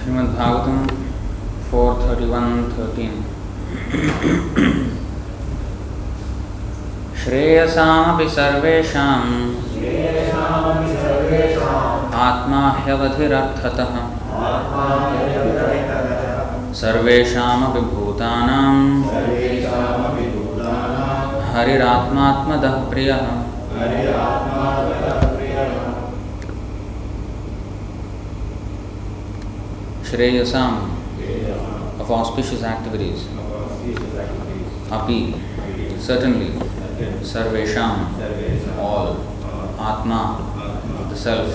Srimad Bhagavatam 4:31-13. Shreyasamapi sarvesham atma hyavadhirarthatah sarveshamapi bhutanam hariratmatmadah priyah. Shreyasam, of auspicious activities. Api, certainly. Sarvesham, all. Atma, the self.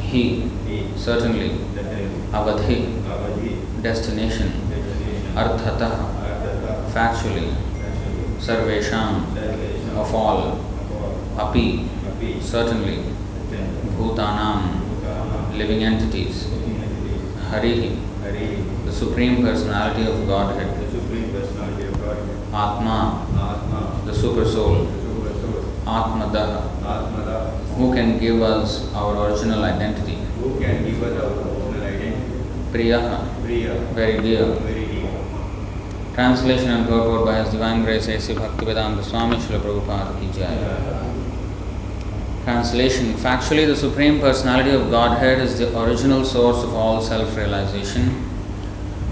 He, certainly. Avadhi, destination. Arthatah, factually. Sarvesham, of all. Api, certainly. Bhutanam, living entities. Hari, the Supreme Personality of Godhead. Atma, the Super Soul. Atmadah, who can give us our original identity. Priyaha, very dear. Translation and purport by His Divine Grace A.C. Bhaktivedanta Swami Srila Prabhupada Ki Jai. Translation. Factually, the Supreme Personality of Godhead is the original source of all self-realization.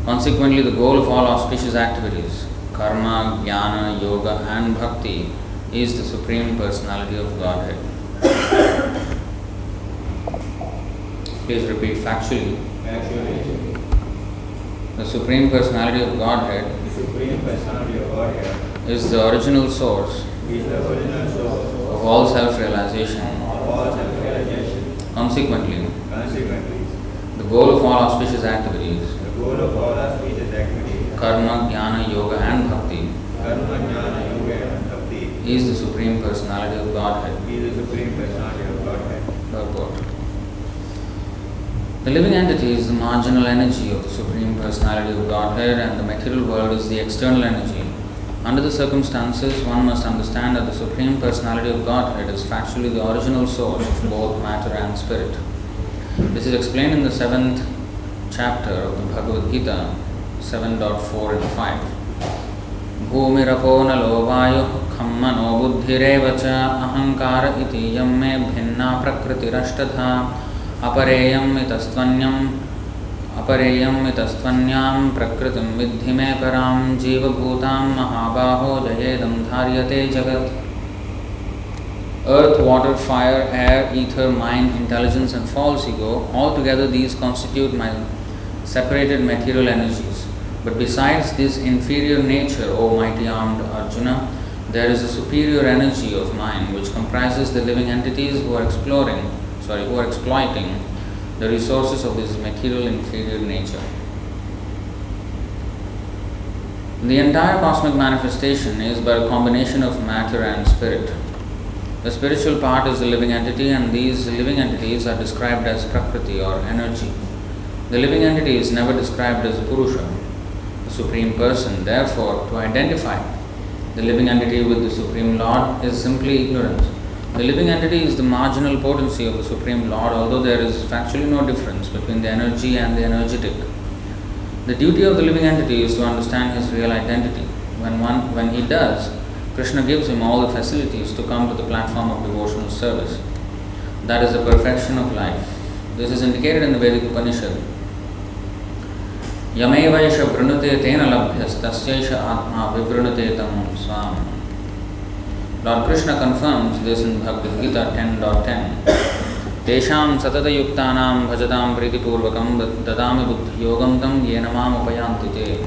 Consequently, the goal of all auspicious activities, karma, jnana, yoga and bhakti, is the Supreme Personality of Godhead. Please repeat factually. The Supreme Personality of Godhead is the original source of all self-realization. Consequently, the goal of all auspicious activities, karma, jnana, yoga and bhakti, is the Supreme Personality of Godhead. Purport. The living entity is the marginal energy of the Supreme Personality of Godhead, and the material world is the external energy. Under the circumstances, one must understand that the Supreme Personality of Godhead is factually the original source of both matter and spirit. This is explained in the 7th chapter of the Bhagavad Gita, 7.4 and 5. Bhumirapo nalo vayuh khammano buddhirevacha ahankara iti yamme bhinna prakritirashtadha apareyam itastvanyam prakritim vidhi me param jiva bhutam mahabaho jayedam dharyate jagat. Earth, water, fire, air, ether, mind, intelligence and false ego, altogether these constitute my separated material energies. But besides this inferior nature, O mighty armed Arjuna, there is a superior energy of mine which comprises the living entities who are exploiting the resources of this material inferior nature. The entire cosmic manifestation is but a combination of matter and spirit. The spiritual part is the living entity, and these living entities are described as Prakriti or energy. The living entity is never described as Purusha, the Supreme Person. Therefore, to identify the living entity with the Supreme Lord is simply ignorance. The living entity is the marginal potency of the Supreme Lord, although there is factually no difference between the energy and the energetic. The duty of the living entity is to understand his real identity. When he does, Kṛṣṇa gives him all the facilities to come to the platform of devotional service. That is the perfection of life. This is indicated in the Vedic Upanishad. Yamevaisha vrinute tena labhyas tasyaisha atma vivrinute tam swam. Lord Kṛṣṇa confirms this in Bhagavad Gita 10.10. Tesham satata yuktanam bhajatam pritipurvakam dadami buddhi yogam tam yenamam upayanti te.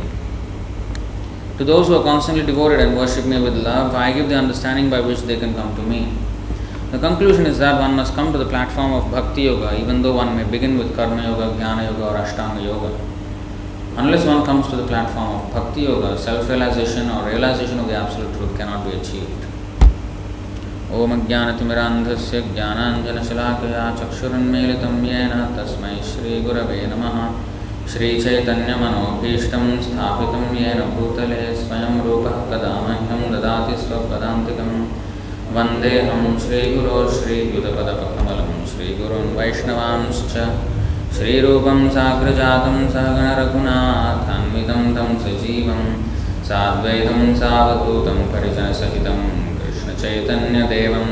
To those who are constantly devoted and worship me with love, I give the understanding by which they can come to me. The conclusion is that one must come to the platform of Bhakti Yoga, even though one may begin with Karma Yoga, Jnana Yoga or Ashtanga Yoga. Unless one comes to the platform of Bhakti Yoga, self-realization or realization of the Absolute Truth cannot be achieved. Om Ajnanatimirandhasya Jnananjanashalakaya Chakshurunmelitam Yena Tasmai Shri Gurave Namaha Shri Chaitanya Manobhishtam Sthapitam Yena Bhutale Swayam Rupa Kadamahyam Dadati Swapadantikam Vandeham Shri Guru Shri Yudapadapakamalam Shri Gurun Vaishnavamscha श्रीरूपं साग्रजातं सहगण रघुनाथान्वितं तं सजीवं साद्वैतं सावधूतं परिजनसहितं कृष्णचैतन्यदेवं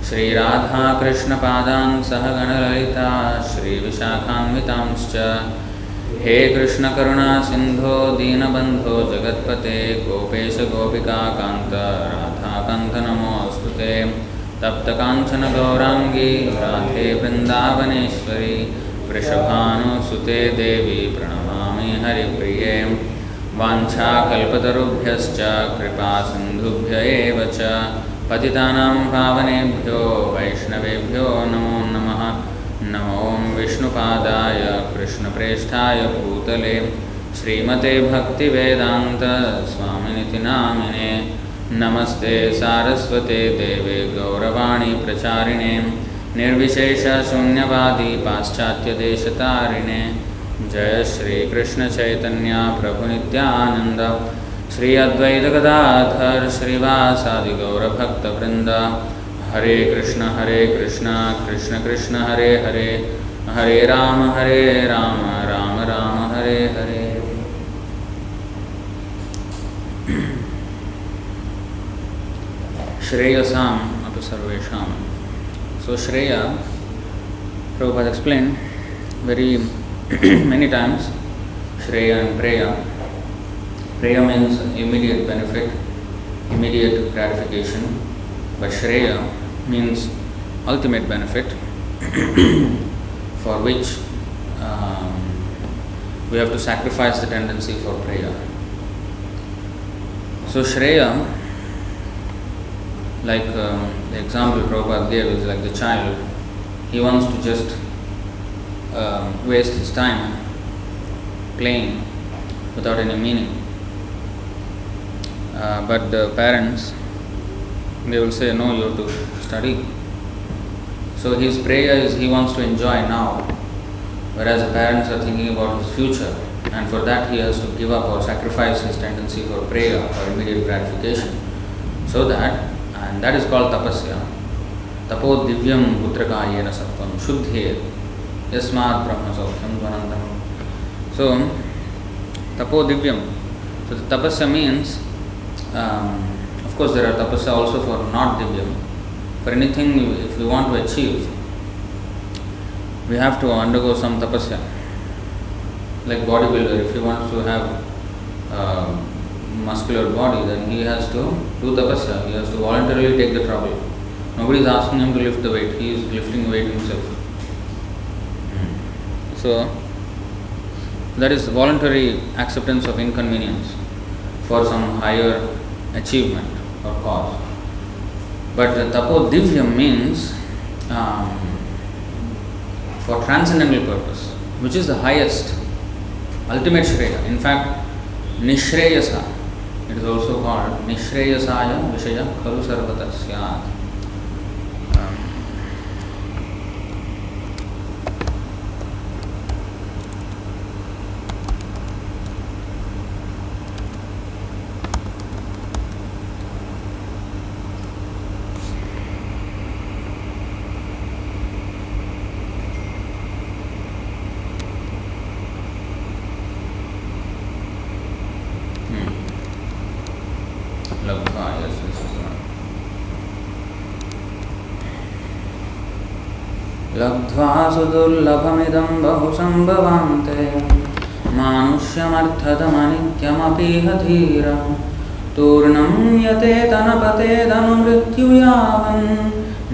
श्रीराधाकृष्णपादान् सहगणललिता श्रीविशाखान्वितांश्च हे कृष्ण करुणा सिंधो दीनबंधो जगत्पते गोपेश गोपिकाकान्त राधाकान्त नमोऽस्तुते तप्त कांचन गौरांगी राधे वृंदावनेश्वरी वृषभानुसुते देवी प्रणमामि हरिप्रिये वाञ्छाकल्पतरुभ्यश्च कृपा सिन्धुभ्य एव च पतितानां पावनेभ्यो वैष्णवेभ्यो नमो नमः। नमो विष्णुपादाय कृष्णप्रेष्ठाय भूतले श्रीमते भक्तिवेदान्त स्वामिनिति नामिने नमस्ते सारस्वते देवे गौरवाणी प्रचारिणे निर्विशेष शून्यवादी पाश्चात्यदेशतारिणे जय श्री कृष्ण चैतन्य प्रभु नित्यानंद श्री अद्वैत गदाधर श्रीवासादि गौरभक्तवृंद हरे Krishna Krishna Krishna Hare Hare Hare Ram Ram Ram Hare Hare. Shreyasam api sarvesham. So Shreya, Prabhupada explained very many times Shreya and Preya. Preya means immediate benefit, immediate gratification, but Shreya means ultimate benefit for which we have to sacrifice the tendency for Preya. So Shreya, like the example Prabhupada gave is like the child. He wants to just waste his time playing without any meaning. But the parents, they will say, no, you have to study. So his prayer is he wants to enjoy now, whereas the parents are thinking about his future, and for that he has to give up or sacrifice his tendency for prayer or immediate gratification. So that, and that is called tapasya. Tapo divyam putraka yena sattvam shuddhe yasmat brahma saukyam dvanantam. So, tapo divyam. So the tapasya means, of course there are tapasya also for not divyam. For anything, if we want to achieve, we have to undergo some tapasya. Like bodybuilder, if he wants to have muscular body, then he has to do tapasya. He has to voluntarily take the trouble. Nobody is asking him to lift the weight. He is lifting weight himself. So that is voluntary acceptance of inconvenience for some higher achievement or cause. But the tapo divyam means for transcendental purpose, which is the highest, ultimate shreya. In fact, nishreyasa, it is also called nishreyasaya vishaya khalu sarvata syat. लब्ध्वा सुदुर्लभमिदं बहुसंभवान्ते मानुष्यमर्थदमनित्यमपीह धीरा तूर्णं यतेतनपतेदनुमृत्युयावन्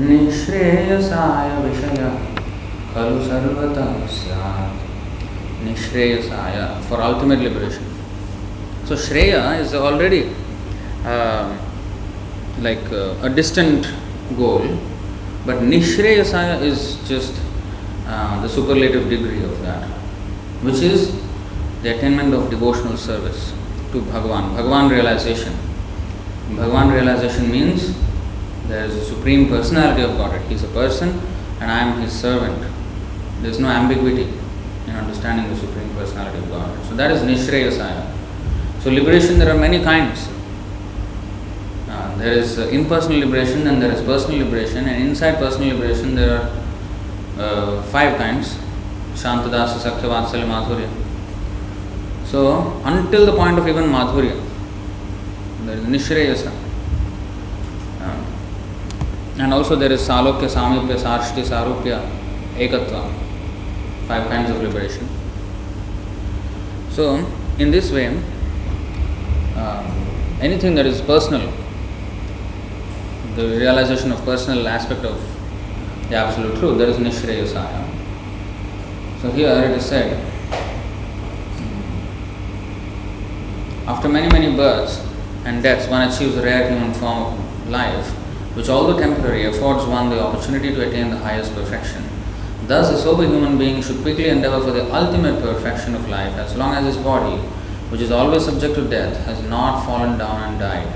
निःश्रेयसाय विषयः खलु सर्वतः स्यात्. Nishreyasaya, for ultimate liberation. So Shreya is already like a distant goal, but Nishreyasaya is just the superlative degree of that, which is the attainment of devotional service to Bhagavan, Bhagavan realization. Bhagavan realization means there is a supreme personality of Godhead. He is a person and I am his servant. There is no ambiguity in understanding the supreme personality of Godhead. So that is Nishreyasaya. So liberation, there are many kinds. There is impersonal liberation and there is personal liberation, and inside personal liberation there are 5 kinds. Shanta dāsa sakhya vatsalya madhurya. So, until the point of even madhurya, there is nishreyasa. And also there is salokya, samipya, sarshti, sarupya, ekatva. 5 kinds of liberation. So, in this way, anything that is personal, the realization of personal aspect of the absolute truth, there is nishreyasaya. So here it is said, after many births and deaths, one achieves a rare human form of life, which although temporary, affords one the opportunity to attain the highest perfection. Thus, a sober human being should quickly endeavor for the ultimate perfection of life, as long as his body, which is always subject to death, has not fallen down and died.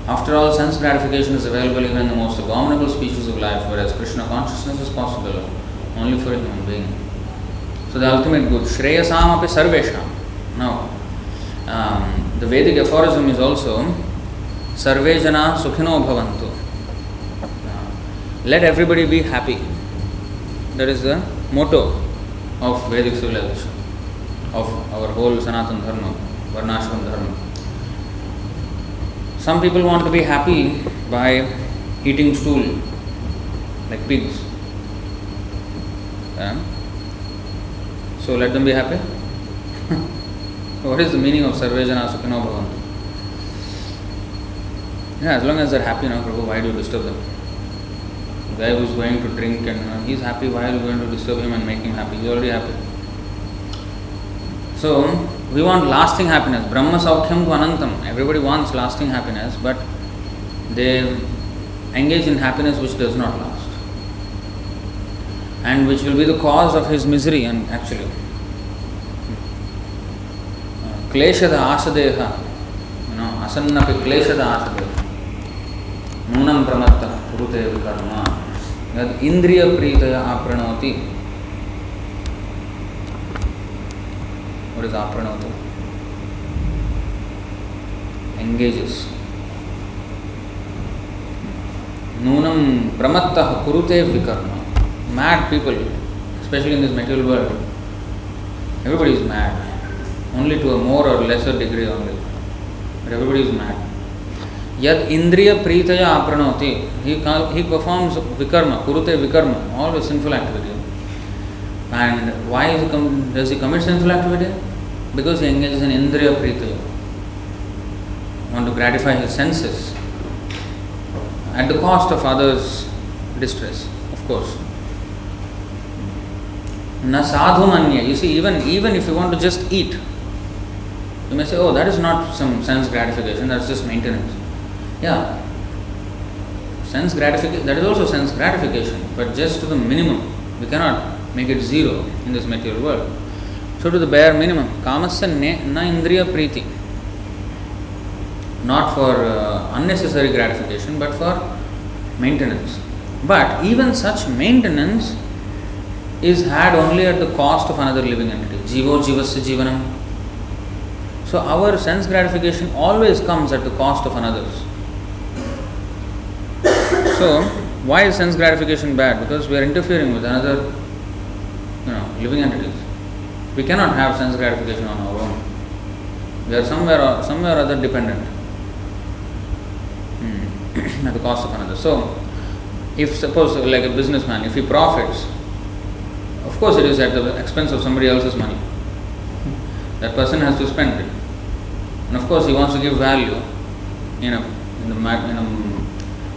After all, sense gratification is available even in the most abominable species of life, whereas Kṛṣṇa consciousness is possible only for a human being. So the ultimate good, Shreyasam api sarvesham. Now, the Vedic aphorism is also Sarve jana sukhino bhavantu. Let everybody be happy. That is the motto of Vedic civilization, of our whole Sanatana Dharma, Varnashram Dharma. Some people want to be happy by eating stool, like pigs. So let them be happy. So what is the meaning of Sarve jana sukhino bhavantu? As long as they are happy, Prabhu, why do you disturb them? The guy who is going to drink and he is happy, why are you going to disturb him and make him happy? He is already happy. So, we want lasting happiness. Brahma saukhyam tu anantam. Everybody wants lasting happiness, but they engage in happiness which does not last, and which will be the cause of his misery. And actually, kleshada asadeha, asannapi kleshada asadeha, nunam pramatta kurute vikarma, yad indriya pritaya apranoti. What is apranoti? Engages. Nunam pramatta kurute vikarma. Mad people, especially in this material world, everybody is mad. Only to a more or lesser degree only. But everybody is mad. Yad indriya pritaya apranoti. He performs vikarma, kurute vikarma, always sinful activity. And why does he commit sinful activity? Because he engages in indriya pritaya. Want to gratify his senses at the cost of others' distress, of course. Na sadhu manya. You see, even if you want to just eat, you may say, oh, that is not some sense gratification, that's just maintenance. Yeah, sense gratification, that is also sense gratification, but just to the minimum. We cannot make it zero in this material world. So to the bare minimum, kamasya na indriya priti. Not for unnecessary gratification, but for maintenance. But even such maintenance is had only at the cost of another living entity. Jivo jivasya jivanam. So our sense gratification always comes at the cost of another's. So why is sense gratification bad? Because we are interfering with another living entities. We cannot have sense gratification on our own. We are somewhere or other dependent at the cost of another. So, if suppose like a businessman, if he profits, of course it is at the expense of somebody else's money. That person has to spend it, and of course he wants to give value in a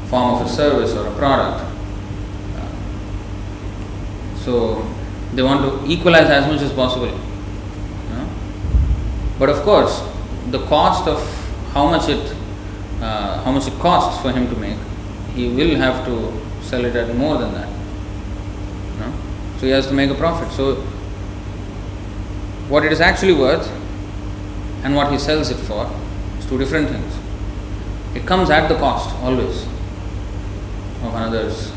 form of a service or a product. So they want to equalize as much as possible. But of course, the cost of how much it costs for him to make, he will have to sell it at more than that. So he has to make a profit. So what it is actually worth and what he sells it for is two different things. It comes at the cost always of another's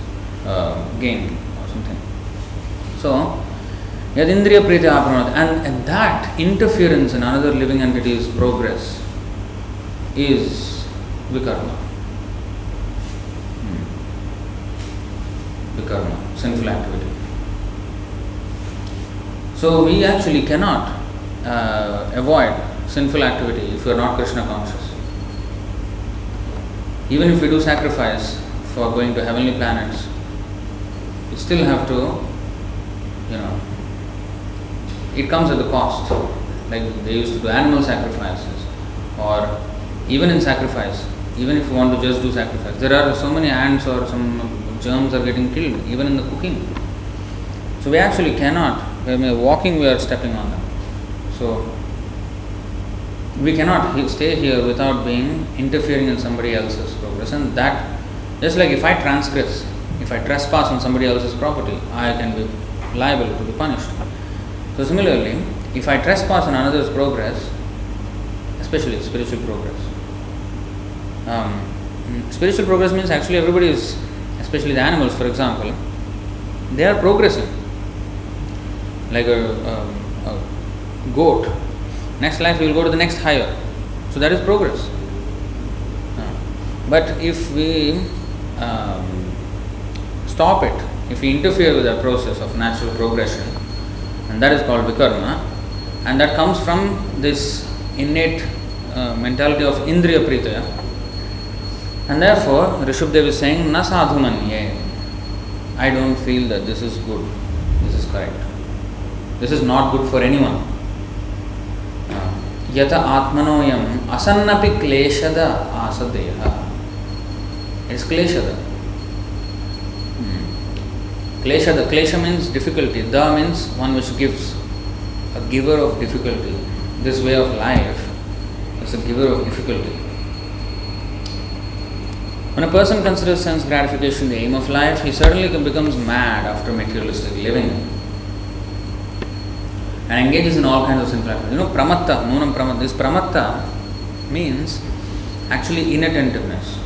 gain or something. So yadindriya priti apranati, and that interference in another living entity's progress is vikarma. Vikarma, sinful activity. So we actually cannot avoid sinful activity if we are not Krishna conscious. Even if we do sacrifice for going to heavenly planets, we still have to, it comes at the cost. Like they used to do animal sacrifices, or even in sacrifice, even if you want to just do sacrifice, there are so many ants or some germs are getting killed, even in the cooking. So we actually cannot, when we are walking, we are stepping on them. So we cannot stay here without being interfering in somebody else's progress. And that, just like if I transgress, if I trespass on somebody else's property, I can be liable to be punished. So similarly, if I trespass on another's progress, especially spiritual progress, spiritual progress means actually everybody is, especially the animals, for example, they are progressing. Like a goat, next life we will go to the next higher. So that is progress. But if we stop it, if we interfere with that process of natural progression, and that is called vikarma, and that comes from this innate mentality of indriya pritaya. And therefore, Rishabhdev is saying, na sadhumanye, I don't feel that this is good, this is correct. This is not good for anyone. Yata atmanoyam asannapi kleshada asadeha. It's kleshada. Kleshada. Klesha means difficulty. Da means one which gives. A giver of difficulty. This way of life is a giver of difficulty. When a person considers sense gratification the aim of life, he certainly becomes mad after materialistic living and engages in all kinds of sinful activities. Pramatta, nunam pramatta. This pramatta means actually inattentiveness.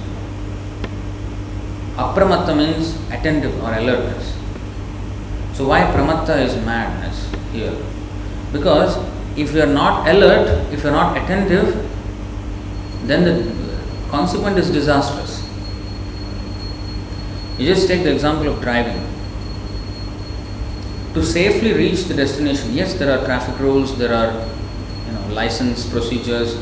Apramatta means attentive or alertness. So why pramatta is madness here? Because if you are not alert, if you are not attentive, then the consequent is disastrous. You just take the example of driving. To safely reach the destination, yes, there are traffic rules, there are license procedures,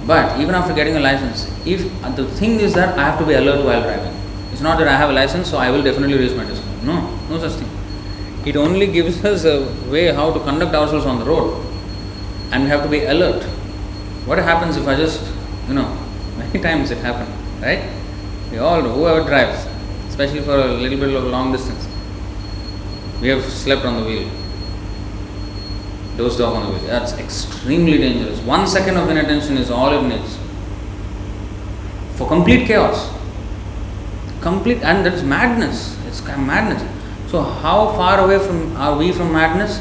but even after getting a license, if the thing is that I have to be alert while driving. It's not that I have a license, so I will definitely reach my destination. No such thing. It only gives us a way how to conduct ourselves on the road, and we have to be alert. What happens if I just, many times it happens, right? We all do, whoever drives, especially for a little bit of long distance. We have slept on the wheel, dozed off on the wheel. That's extremely dangerous. 1 second of inattention is all it needs for complete chaos. And that is madness. It's kind of madness. So how far away are we from madness?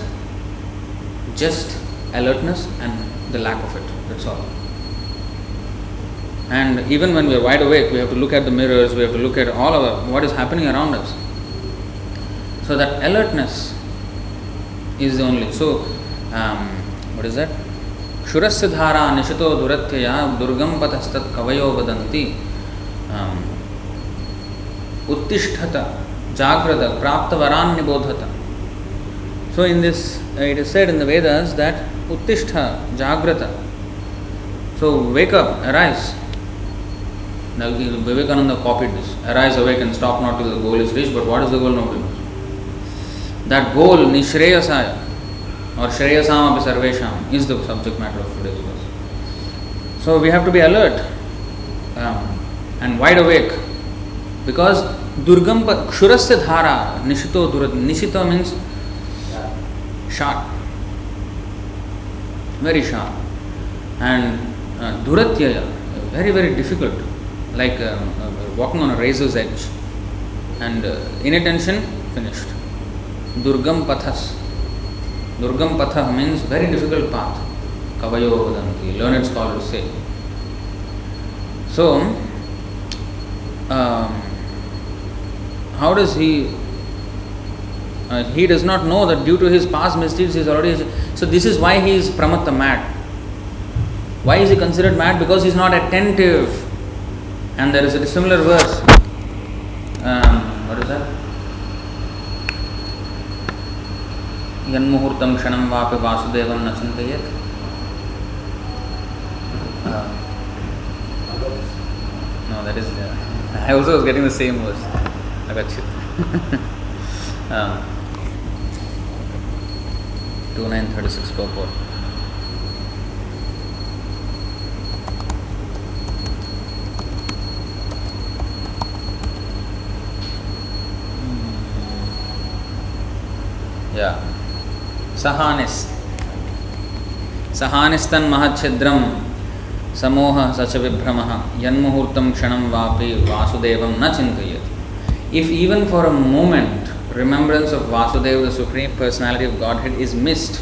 Just alertness and the lack of it. That's all. And even when we are wide awake, we have to look at the mirrors, we have to look at all of what is happening around us. So that alertness is the only. So, what is that? Kṣurasya dhāra nishito duratyaya durgam patastat kavayo vadanti uttishtata jagrata prapta varan nibodhata. So in this, it is said in the Vedas that uttishtha jagrata. So wake up, arise. Now Vivekananda copied this. Arise, awake and stop not till the goal is reached. But what is the goal? Nobody knows. That goal, nishreyasaya or shreyasam api sarvesham, is the subject matter of today's verse. So we have to be alert and wide awake, because durgam kṣurasya dhāra nishito durat. Nishito means sharp, very sharp, and duratyaya, very, very difficult, like walking on a razor's edge, and inattention, finished. Durgam pathas. Durgam patha means very difficult path. Kavayo vadanti, learned scholars say. So, how does he does not know that due to his past misdeeds he is already. So this is why he is pramatta, mad. Why is he considered mad? Because he is not attentive. And there is a similar verse. What is that? Yanmuhurtam kshanam vapi vasudevam na chintayet. No, that is I also was getting the same verse. I got you. 2936 purport. Yeah. Sahanistan mahachidram samoha sacha vibhramaha yanmuhurtam kshanam vapi vasudevam na chintayat. If even for a moment remembrance of Vasudeva, the Supreme Personality of Godhead, is missed,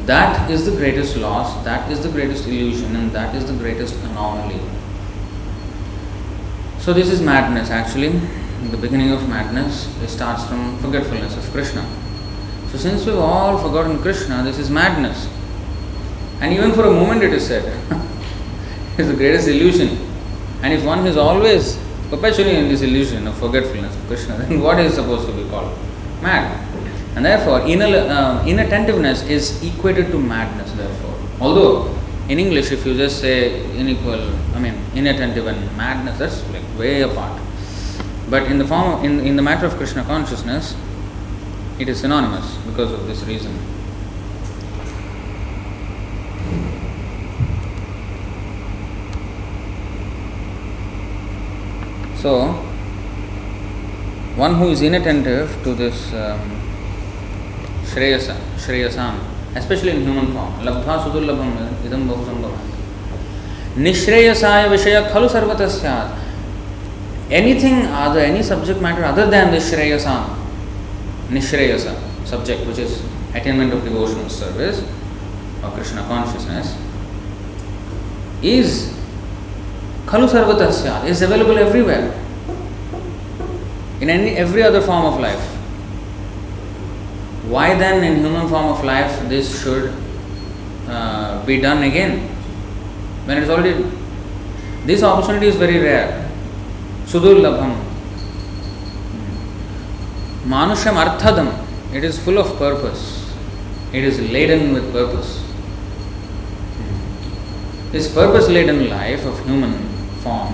that is the greatest loss, that is the greatest illusion, and that is the greatest anomaly. So this is madness actually. The beginning of madness, it starts from forgetfulness of Kṛṣṇa. So since we've all forgotten Kṛṣṇa, this is madness. And even for a moment it is said, it's the greatest illusion. And if one is always perpetually in this illusion of forgetfulness of Kṛṣṇa, then what is supposed to be called? Mad. And therefore, inattentiveness is equated to madness, therefore. Although, in English, if you just say inattentive and madness, that's like way apart. But in the form of, in the matter of Kṛṣṇa consciousness, it is synonymous because of this reason. So, one who is inattentive to this Shreyasam, especially in human form, Labdha Sudullabham Idam Bahu Sambhavam, Nishreyasaya Vishaya Khalu Sarvatasyat. Anything other, any subject matter other than this Shreyasam, Nishreyasa, subject which is attainment of devotional service or Kṛṣṇa consciousness, is Khalu Sarvatasya, is available everywhere, in every other form of life. Why then in human form of life this should be done again, when it is already, this opportunity is very rare. Sudullabham, Manusham Arthadam, it is full of purpose, it is laden with purpose. This purpose laden life of human form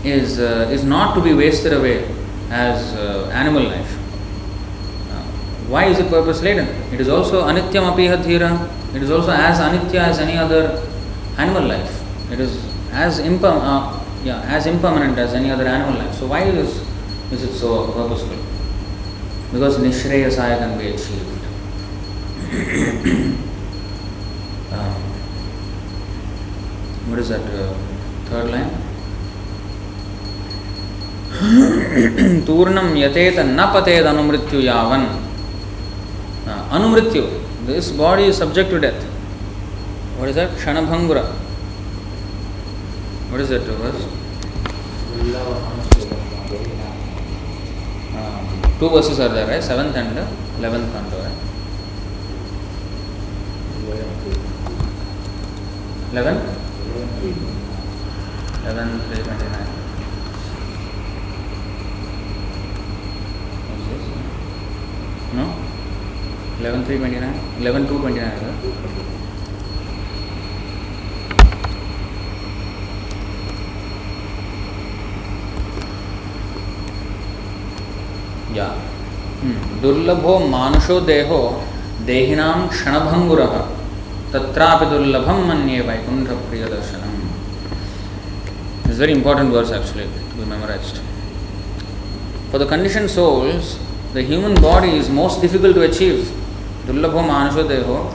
is not to be wasted away as animal life. Why is it purpose laden? It is also anityam apiha dhira. It is also as anitya as any other animal life. It is as impermanent as any other animal life. So why is it so purposeful? Because nishreyasaya can be achieved. What is that third line? Turnam yateta napated anumrityu yavan. Anumrityu, this body is subject to death. What is that? Kshanabhangura. What is that verse? Two verses are there, right? 7th and 11th canto, right? 11? 11, 329. No? 11, 329? 11, 229, right? Yeah. Dullabho manusho deho dehinam kshanabhanguraha tatrapi dullabham manye vaikuntha priyadarshanam. This is a very important verse actually to be memorized. For the conditioned souls, the human body is most difficult to achieve. Dullabho manusho deho.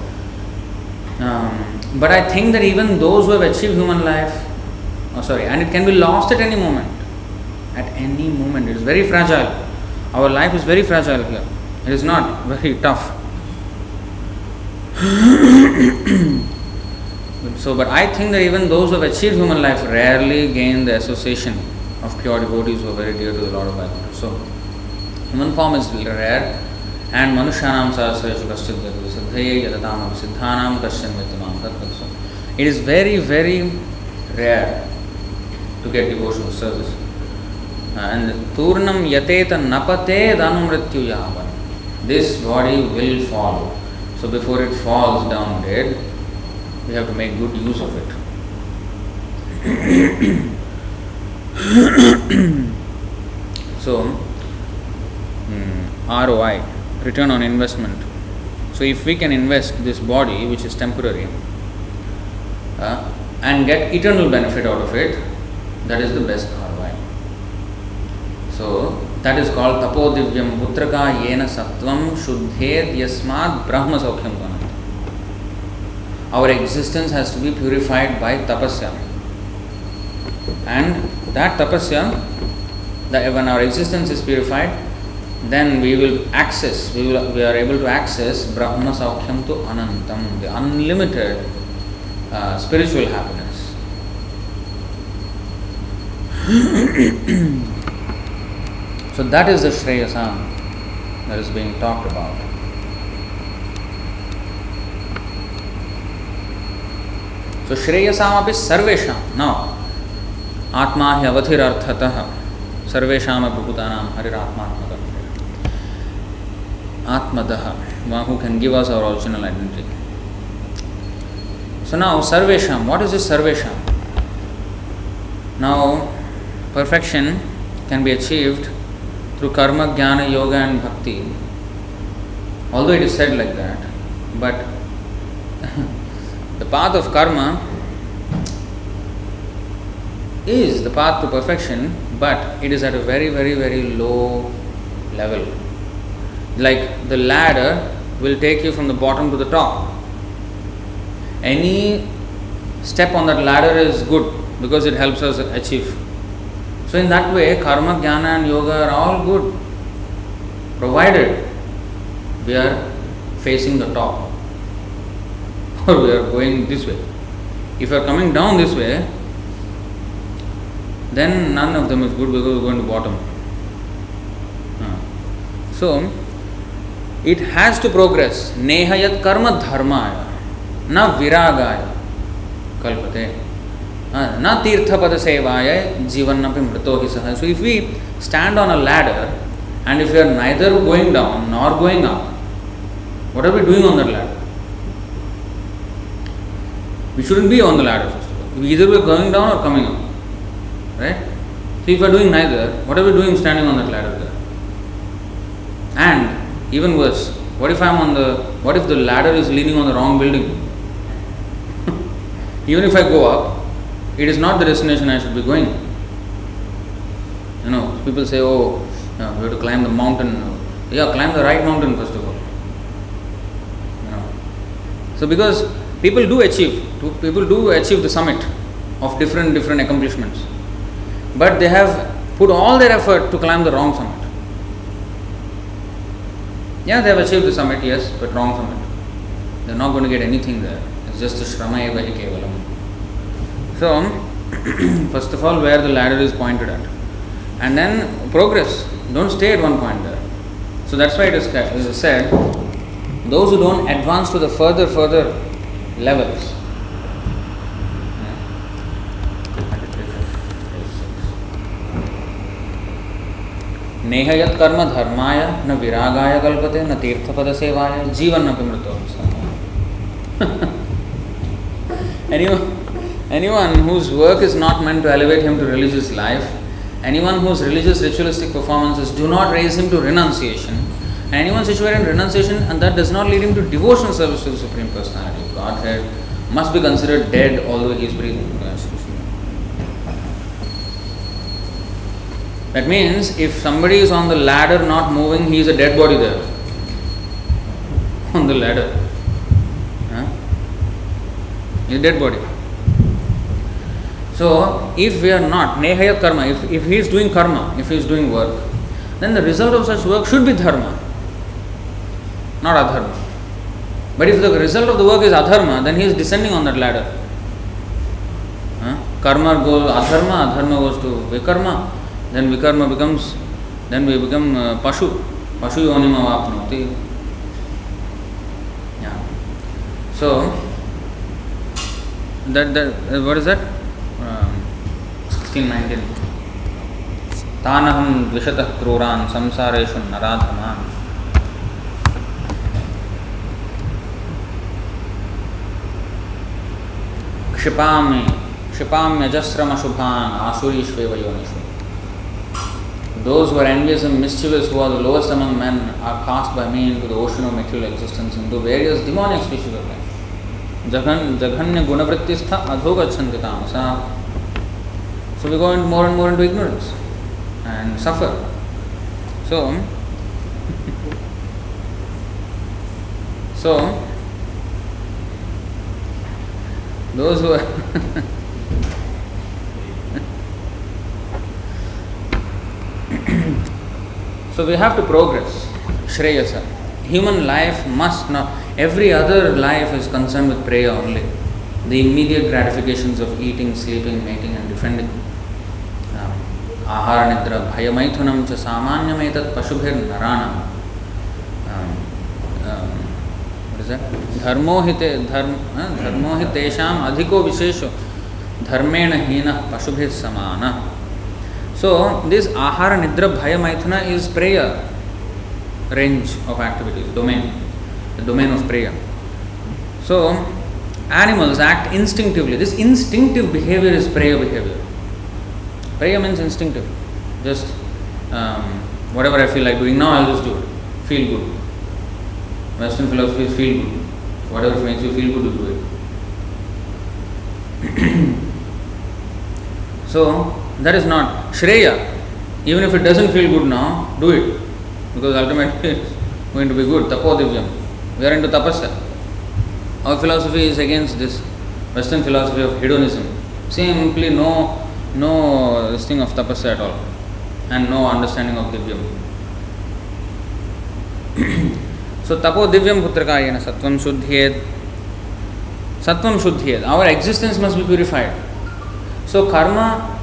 But I think that even those who have achieved human life, and it can be lost at any moment. At any moment. It is very fragile. Our life is very fragile here. It is not very tough. But I think that even those who have achieved human life rarely gain the association of pure devotees who are very dear to the Lord of Vaikuntha. So, human form is rare, and Manushyanam sahasreshu kaschid vyadu siddhaye yadatam siddhanam kaschan vyattamam tattva. So, it is very, very rare to get devotional service. And Turnam yateta napate danumrityu yavan. this body will fall. So before it falls down dead, we have to make good use of it. So, ROI, return on investment. So if we can invest this body, which is temporary, and get eternal benefit out of it, that is the best ROI. So that is called tapodivyam putraka yena sattvam shuddhed yasmad brahma saukyam ganati. Our existence has to be purified by tapasya. And that tapasya, that when our existence is purified, then we will access, we are able to access Brahma Saukyam to Anantam, the unlimited spiritual happiness. So that is the Shreyasam that is being talked about. So Shreyasam api sarvesham. Now, Atma hi avathirarthatah sarvesham abhutanam hariratmatmakam. Atmadaha, one who can give us our original identity. So now, Sarvesham, what is this Sarvesham? Now, perfection can be achieved through karma, jnana, yoga and bhakti. Although it is said like that, but the path of karma is the path to perfection, but it is at a very, very, very low level. Like the ladder will take you from the bottom to the top. Any step on that ladder is good because it helps us achieve. So in that way, karma, jnana and yoga are all good, provided we are facing the top or we are going this way. If we are coming down this way, then none of them is good because we are going to bottom. So it has to progress. Nehayat karma dharmaya na viragaya kalpate na tirtha pada sevaya jivannapi mrito hi saha. So if we stand on a ladder and if we are neither going down nor going up, what are we doing on that ladder? We shouldn't be on the ladder first of all. Either we are going down or coming up. Right? So if we are doing neither, what are we doing standing on that ladder there? And even worse, what if the ladder is leaning on the wrong building? Even if I go up, it is not the destination I should be going. You know, people say, oh, we have to climb the mountain. Yeah, climb the right mountain first of all. You know. So because people do achieve the summit of different accomplishments. But they have put all their effort to climb the wrong summit. Yeah, they have achieved the summit, yes, but wrong summit. They are not going to get anything there. It's just a shrama eva hi kevalam. So, first of all, where the ladder is pointed at. And then progress. Don't stay at one point there. So that's why it is said, those who don't advance to the further levels. Nehayat karma dharmaya na viragaya kalpate na tirthapada sevaya jivannapi mrito. Anyone whose work is not meant to elevate him to religious life, anyone whose religious ritualistic performances do not raise him to renunciation, and anyone situated in renunciation and that does not lead him to devotional service to the Supreme Personality of Godhead must be considered dead although he is breathing. That means if somebody is on the ladder not moving, he is a dead body there. On the ladder. He is a dead body. So if we are not, nehayat karma, if he is doing karma, if he is doing work, then the result of such work should be dharma, not adharma. But if the result of the work is adharma, then he is descending on that ladder. Karma goes adharma, adharma goes to vikarma. Then vikarma becomes, then we become pashu yonim avapnoti. Yeah. So that what is that? 16-19. Tanaham dvishatah kruran samsareshu naradhaman Kṣipāmyajasram Ashubhan Asurishveva Yonishu. Those who are envious and mischievous, who are the lowest among men, are cast by me into the ocean of material existence, into various demonic species of life. Jaghanya gunavrittistha adhogachanti tamasa. So we go more and more into ignorance and suffer. So those who are so we have to progress. Shreyasa. Human life must not, every other life is concerned with prayer only. The immediate gratifications of eating, sleeping, mating and defending. Ahara nidra bhayamaithunam cha samanyam etat pashubhir naranam. What is that? Dharmo hitesham adhiko vishesho dharmena hina pashubhir samana. So this ahara nidra bhayamaithuna is prayer range of activities, domain, the domain of prayer. So animals act instinctively. This instinctive behavior is prayer behavior. Prayer means instinctive. Just whatever I feel like doing now, I'll just do it. Feel good. Western philosophy is feel good. Whatever makes you feel good, you do it. So that is not Shreya. Even if it doesn't feel good now, do it. Because ultimately it's going to be good. Tattvavit. We are into tapasya. Our philosophy is against this Western philosophy of hedonism. Simply no this thing of tapasya at all. And no understanding of divyam. So tapo divyam putrakayena sattvam shuddhyed. Sattvam shuddhyed. Our existence must be purified. So karma,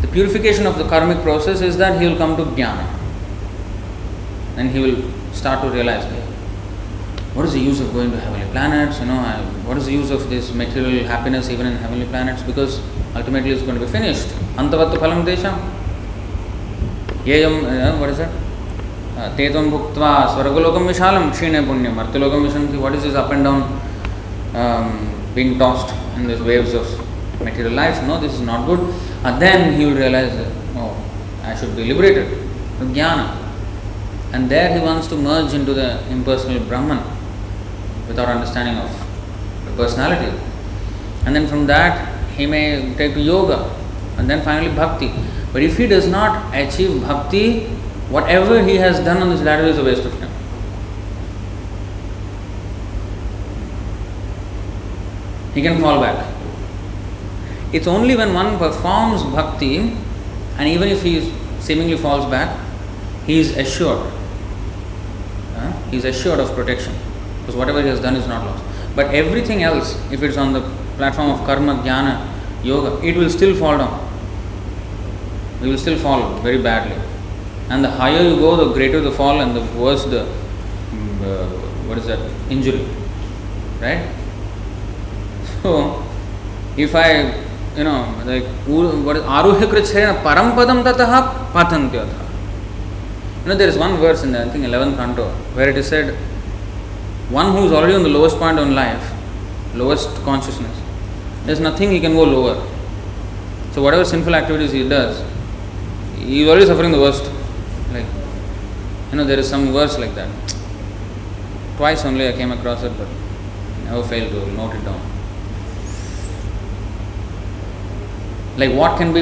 the purification of the karmic process is that he will come to jnana. Then he will start to realize, what is the use of going to heavenly planets? What is the use of this material happiness even in heavenly planets? Because ultimately it's going to be finished. Antavattu phalam desham. Yeyam, what is that? Tetvam bhuktva swargalokam vishalam kshine punyam arthalokam vishanti. What is this up and down being tossed in these waves of material life? No, this is not good. And then he will realize that, I should be liberated. Jnana. And there he wants to merge into the impersonal Brahman without understanding of the personality. And then from that he may take to yoga and then finally bhakti. But if he does not achieve bhakti, whatever he has done on this ladder is a waste of time. He can fall back. It's only when one performs bhakti, and even if he seemingly falls back, he is assured. He is assured of protection. Because whatever he has done is not lost. But everything else, if it's on the platform of karma, jnana, yoga, it will still fall down. It will still fall very badly. And the higher you go, the greater the fall and the worse the injury. Right? So, if I, what is aruhya krichrena parampadam tataha patantyatha. There is one verse in the, 11th canto, where it is said, one who is already on the lowest point in life, lowest consciousness, there is nothing he can go lower. So whatever sinful activities he does, he is already suffering the worst. There is some verse like that. Twice only I came across it, but never failed to note it down. What can be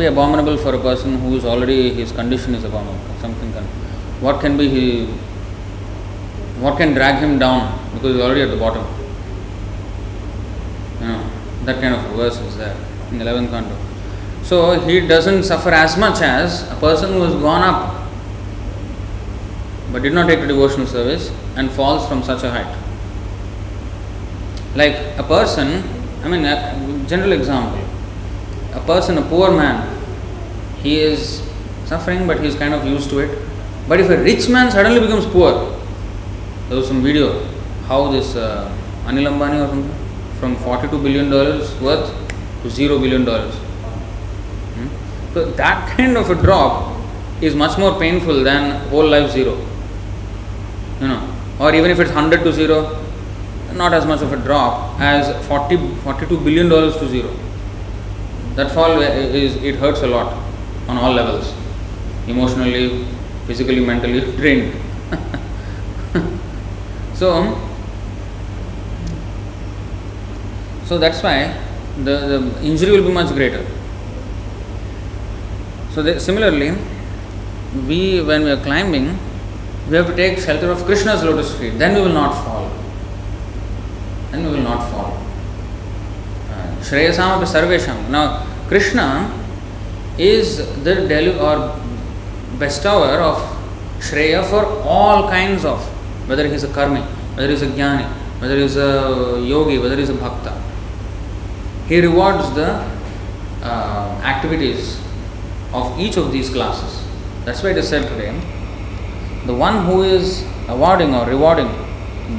abominable for a person who is already, his condition is abominable? What can drag him down because he is already at the bottom? That kind of verse is there in the 11th canto. So he doesn't suffer as much as a person who has gone up but did not take to devotional service and falls from such a height. Like a person, a general example, a person, a poor man, he is suffering but he is kind of used to it. But if a rich man suddenly becomes poor, there was some video how this Anil Ambani or something, from $42 billion worth to $0 billion. So that kind of a drop is much more painful than whole life zero. Or even if it's 100 to 0, not as much of a drop as $42 billion to zero. That fall it hurts a lot on all levels, emotionally, physically, mentally drained. So that's why the injury will be much greater. So similarly, when we are climbing, we have to take shelter of Krishna's lotus feet. Then we will not fall. Shreyasam api sarvesham. Now, Krishna is the bestower of Shreya for all kinds of, whether he is a karmi, whether he is a jnani, whether he is a yogi, whether he is a bhakta. He rewards the activities of each of these classes. That's why it is said today, the one who is awarding or rewarding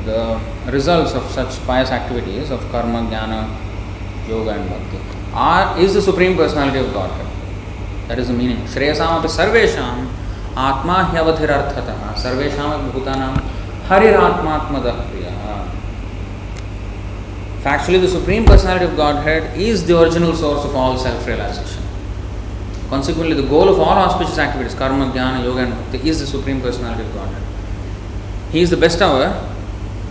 the results of such pious activities of karma, jnana, yoga and bhakti is the Supreme Personality of Godhead. That is the meaning. Shreyasam api sarvesham atma hyavadhirarthataha sarvesham bhutanam hariratmatmadah priyaha. Factually, the Supreme Personality of Godhead is the original source of all self-realization. Consequently, the goal of all auspicious activities, karma, jnana, yoga and bhakti, is the Supreme Personality of Godhead. He is the bestower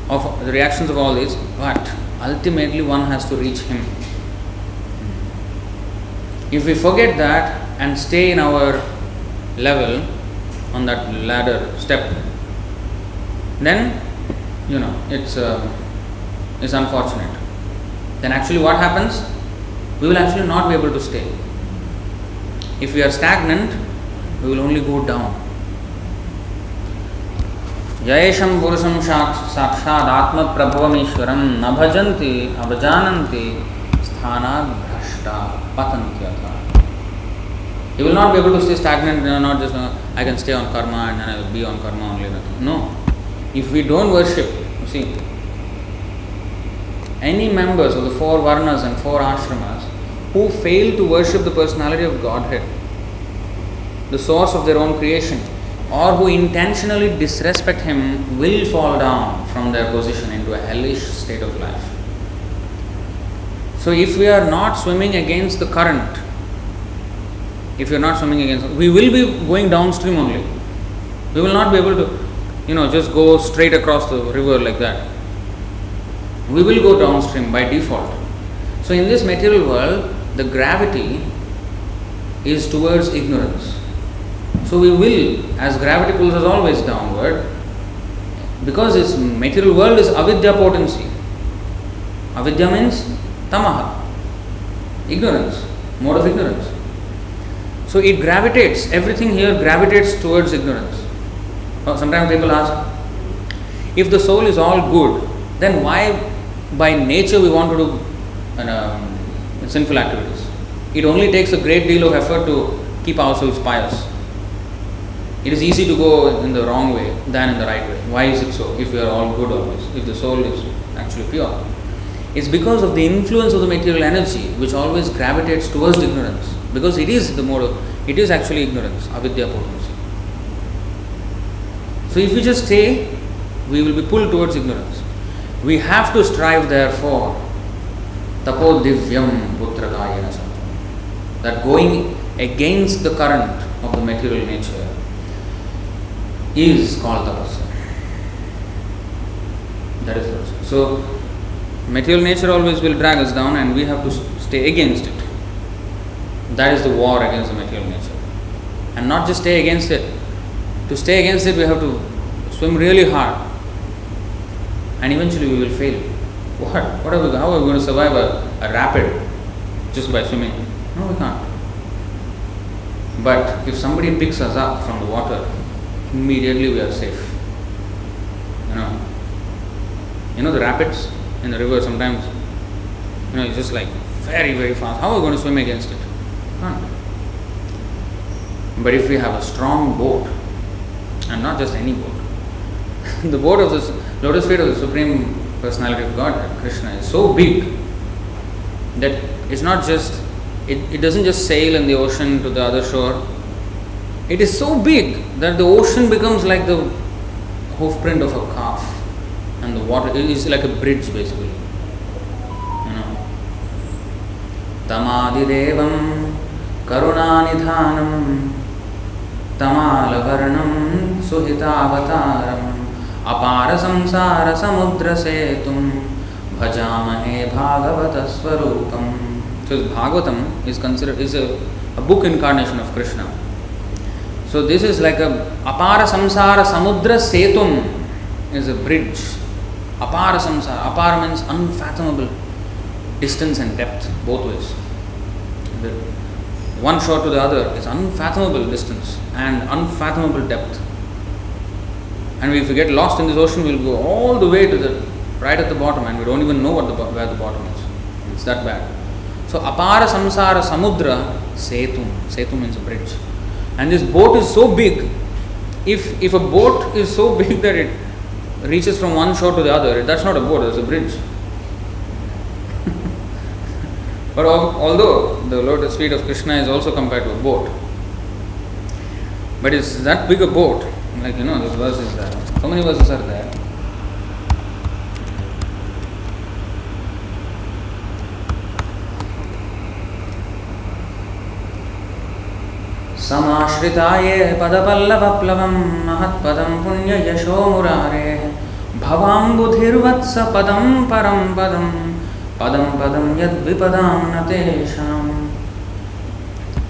of the reactions of all these, but ultimately one has to reach Him. If we forget that and stay in our level on that ladder step, then it's unfortunate. Then actually what happens? We will actually not be able to stay. If we are stagnant, we will only go down. Yayesham purusham sakshad atma prabhavamishwaram na bhajanti avajananti sthanad bhrashta patantyatha. He will not be able to stay stagnant, not just I can stay on karma and then I will be on karma only. No. If we don't worship, you see, any members of the 4 varnas and 4 ashramas who fail to worship the personality of Godhead, the source of their own creation, or who intentionally disrespect Him, will fall down from their position into a hellish state of life. So if we are not swimming against the current, we will be going downstream only. We will not be able to, just go straight across the river like that. We will go downstream by default. So in this material world, the gravity is towards ignorance. So we will, as gravity pulls us always downward, because this material world is avidya potency. Avidya means tamaha, ignorance, mode of ignorance. So it gravitates, everything here gravitates towards ignorance. Sometimes people ask, if the soul is all good, then why by nature we want to do sinful activities? It only takes a great deal of effort to keep ourselves pious. It is easy to go in the wrong way than in the right way. Why is it so? If we are all good always, if the soul is actually pure, it's because of the influence of the material energy which always gravitates towards ignorance. Because it is it is actually ignorance, avidya potency. So if we just stay, we will be pulled towards ignorance. We have to strive therefore, tapo divyam putrakayana sattvam, that going against the current of the material nature is called tapasya. That is the process. So material nature always will drag us down and we have to stay against it. That is the war against the material nature. And not just stay against it. To stay against it, we have to swim really hard. And eventually we will fail. How are we going to survive a rapid just by swimming? No, we can't. But if somebody picks us up from the water, immediately we are safe. The rapids in the river sometimes, it's just like very, very fast. How are we going to swim against it? Can't. But if we have a strong boat, and not just any boat, the boat of the lotus feet of the Supreme Personality of God, Kṛṣṇa, is so big that it's not just, it doesn't just sail in the ocean to the other shore. It is so big that the ocean becomes like the hoofprint of a calf. and the water is like a bridge basically. Tamadidevam karunanidhanam tamalavarnam suhitavataram apara samsara samudra setum bhajamahe bhagavata swarupam. So Bhagavatam is considered a book incarnation of Krishna. So this is like a apara samsara samudra setum is a bridge. Apara samsara, apara means unfathomable distance and depth, both ways. The one shore to the other is unfathomable distance and unfathomable depth. And if we get lost in this ocean, we will go all the way to the right at the bottom, and we don't even know where the bottom is. It's that bad. So apara samsara samudra setum. Setum means a bridge. And this boat is so big. If a boat is so big that it reaches from one shore to the other, that's not a boat, it's a bridge. But although the lotus feet of Krishna is also compared to a boat, but it's that big a boat, like this verse is there. So many verses are there. Samashhritaye padapallavaplavam mahatpadam punya yasho murare bhavam budhirvatsa padam param padam padam padam yad vipadam natesham.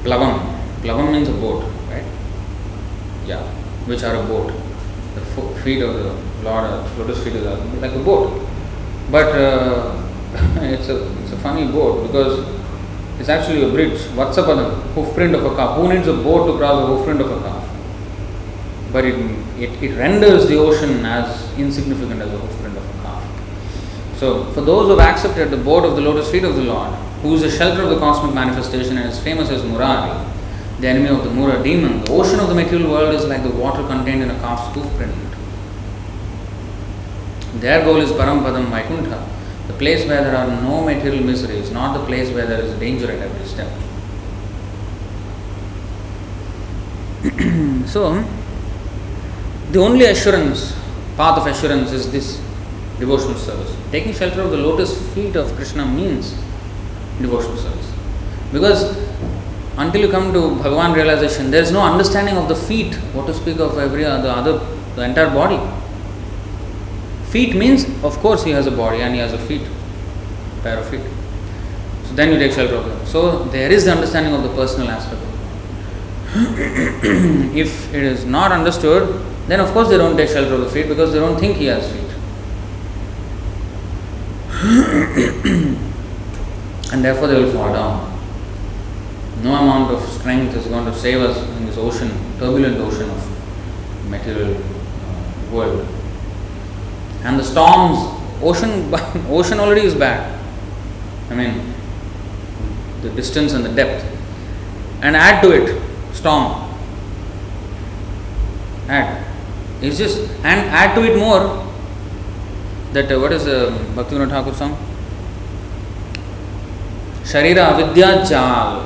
Plavam means a boat, right? Yeah, which are a boat. The feet of the Lord, lotus feet are like a boat. But it's a funny boat because it's actually a bridge. Vatsapadam, hoof print of a calf. Who needs a boat to cross the hoof print of a calf? But it renders the ocean as insignificant as a hoof print of a calf. So, for those who have accepted the boat of the lotus feet of the Lord, who is the shelter of the cosmic manifestation and is famous as Murari, the enemy of the Mura demon, the ocean of the material world is like the water contained in a calf's hoof print. Their goal is Parampadam Vaikuntha, the place where there are no material miseries, not the place where there is danger at every step. So, the only assurance, path of assurance is this devotional service. Taking shelter of the lotus feet of Krishna means devotional service. Because until you come to Bhagavan realization, there is no understanding of the feet, what to speak of the entire body. Feet means, of course, he has a body and he has a pair of feet. So then you take shelter of them. So there is the understanding of the personal aspect of it. If it is not understood, then of course they don't take shelter of the feet because they don't think he has feet. And therefore they will fall down. No amount of strength is going to save us in this ocean, turbulent ocean of material world. And the storms, ocean already is bad. I mean, the distance and the depth. And add to it, storm. Add to it more, that what is the Bhaktivinoda Thakur song? Sharira avidya jal.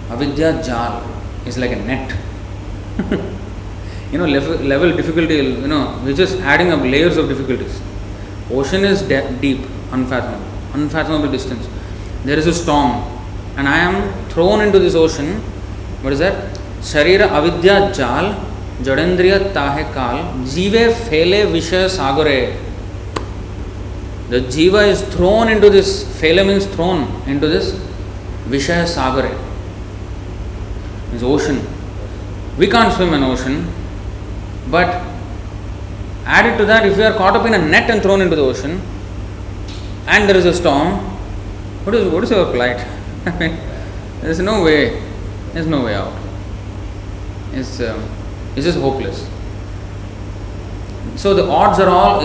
Avidya jal is like a net. Level difficulty, we're just adding up layers of difficulties. Ocean is deep, unfathomable distance. There is a storm, and I am thrown into this ocean. What is that? Sharira avidya jal, jadendriya tahe kal, jive phele vishaya sagare. The jiva is thrown into this, phele means thrown into this vishaya sagare, this ocean. We can't swim in ocean. But added to that, if we are caught up in a net and thrown into the ocean, and there is a storm, what is your plight? There's no way out. It's just hopeless. So the odds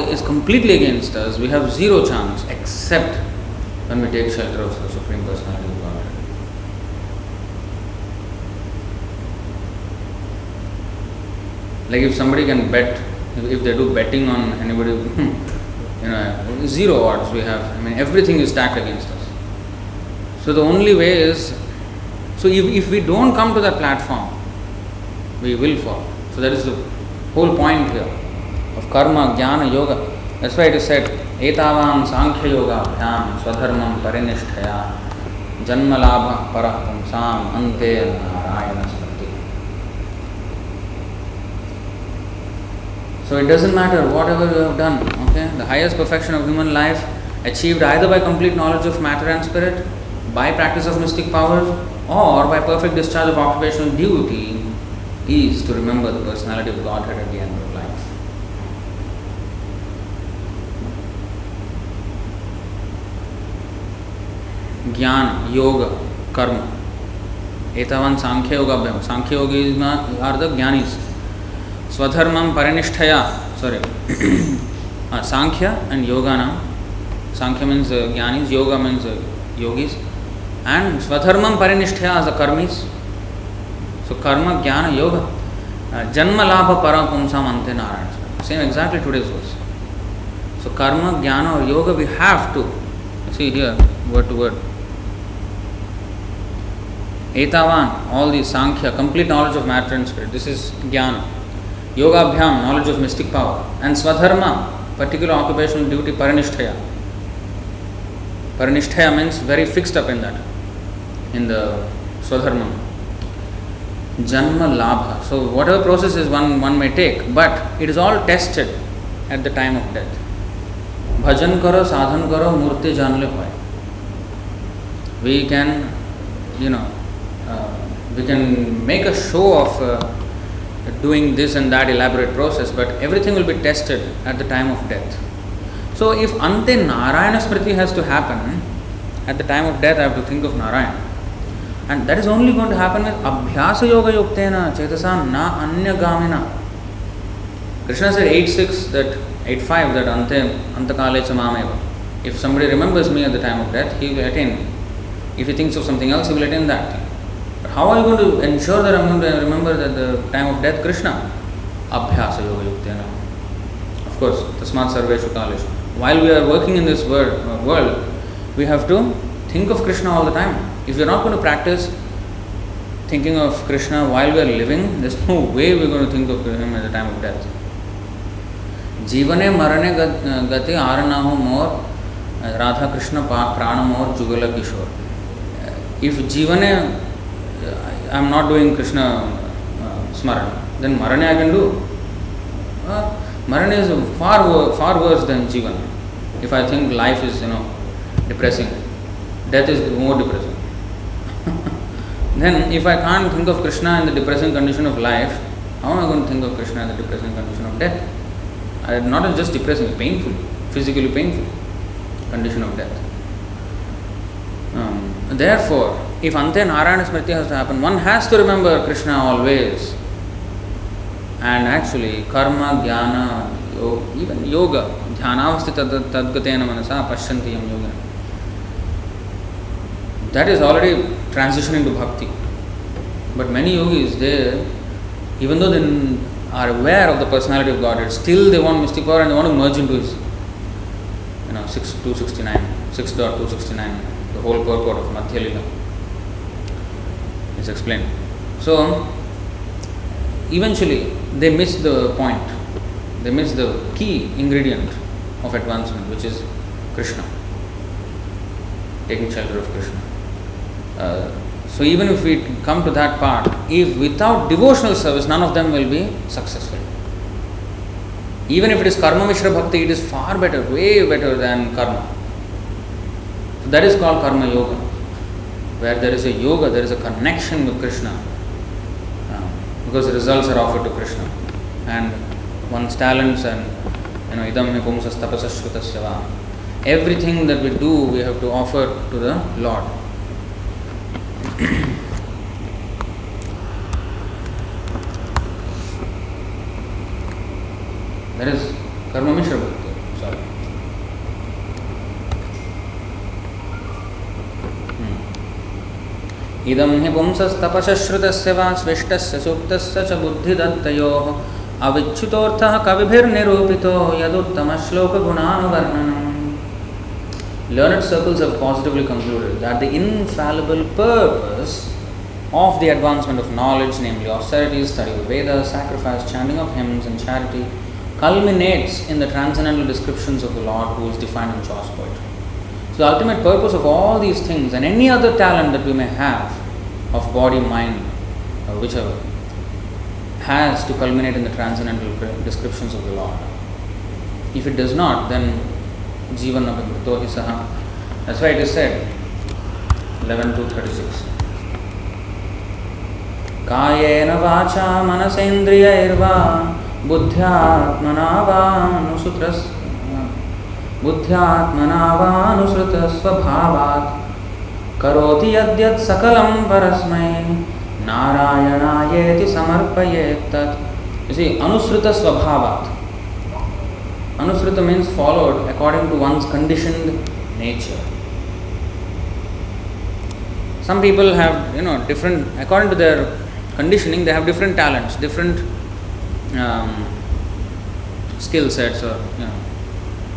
is completely against us. We have zero chance except when we take shelter of the Supreme Personality of Godhead. Like if somebody can bet, if they do betting on anybody, zero odds we have. I mean, everything is stacked against us. So the only way is, if we don't come to that platform, we will fall. So that is the whole point here of karma, jnana, yoga. That's why it is said, etavam sankhya yoga bhyam swadharmam parinishthaya janma labha parah pumsam ante narayana smriti. So it doesn't matter whatever you have done, okay? The highest perfection of human life achieved either by complete knowledge of matter and spirit, by practice of mystic powers, or by perfect discharge of occupational duty, is to remember the personality of Godhead at the end of life. Jnana, yoga, karma. Etavan Sankhya Yoga Abhyam. Sankhya Yoga are the Jnanis. Swadharmam Parinishthaya. Sorry. Sankhya and Yoga now. Sankhya means Jnanis, Yoga means Yogis. And Swadharmam Parinishthaya is the Karmis. So Karma, Jnana, Yoga. Janma Labha Para Pumsam Ante Narayana. Same exactly today's verse. So Karma, Jnana or Yoga we have to. See here, word to word. Etavan, all these Sankhya, complete knowledge of matter and spirit. This is Jnana. Yoga Abhyam, knowledge of mystic power. And Swadharma, particular occupational duty, Parinishthaya. Parinishthaya means very fixed up in that, in the Swadharma. Janma Labha. So whatever processes one may take, but it is all tested at the time of death. Bhajan karo, sadhan karo, murti jan le hoy. We can, we can make a show of doing this and that elaborate process, but everything will be tested at the time of death. So if Ante Narayana Smriti has to happen, at the time of death I have to think of Narayana. And that is only going to happen with Abhyasa Yoga Yuktena Chetasa Na Anya Gamina. Krishna said 8.6 that 8.5 that Antakale Chamameva. If somebody remembers me at the time of death, he will attain. If he thinks of something else, he will attain that thing. But how are you going to ensure that I am going to remember at the time of death Krishna? Abhyasa Yoga Yuktena. Of course, Tasmat Sarveshu Kaleshu. While we are working in this world, we have to think of Krishna all the time. If we are not going to practice thinking of Krishna while we are living, there is no way we are going to think of him at the time of death. Jivane marane gati aranaho mor Radha Krishna prana mor jugala kishore. If Jivane I am not doing Krishna smarana, then marane I can do. Marana is far worse than Jivan. If I think life is depressing, death is more depressing. Then if I can't think of Krishna in the depressing condition of life, how am I going to think of Krishna in the depressing condition of death? Not just depressing, painful, physically painful condition of death. Therefore, if Ante Narayana Smriti has to happen, one has to remember Krishna always. And actually, karma, jnana, even yoga, dhyanavasti tadgatena manasa pashyantiyam yogana. That is already transitioning to bhakti. But many yogis, even though they are aware of the personality of God, still they want mystic power and they want to merge into his 6.269, the whole purport of Madhya Lila is explained. So, eventually, they miss the point. They miss the key ingredient of advancement, which is Krishna, taking shelter of Krishna. So even if we come to that part, if without devotional service, none of them will be successful. Even if it is karma mishra bhakti, it is far better, way better than karma. So that is called karma yoga, where there is a yoga, there is a connection with Krishna, because the results are offered to Krishna, and one's talents and idam me pumsas tapasas shrutasya va. Everything that we do, we have to offer to the Lord. That is karma mishra bhakti. Sorry. Idam hi pumsas tapasashrutasya va svishtasya suktasya cha buddhi dattayoh avichutortha kavibhir nirupito yaduttama shloka gunanuvarnanam. Learned circles have positively concluded that the infallible purpose of the advancement of knowledge, namely austerities, study of Vedas, sacrifice, chanting of hymns and charity, culminates in the transcendental descriptions of the Lord who is defined in Chaucer's poetry. So the ultimate purpose of all these things and any other talent that we may have of body, mind, or whichever, has to culminate in the transcendental descriptions of the Lord. If it does not, then Jivan Abhimrito Hisaha. That's why it is said, 11-36. Kayena vacha manasendriyairva buddhyatmana vanusrutasvabhavat karoti yadyat sakalam parasmai narayanayeti samarpayet tat. You see, anusruta svabhavat. Anusruta means followed according to one's conditioned nature. Some people have, different, according to their conditioning, they have different talents, different skill sets or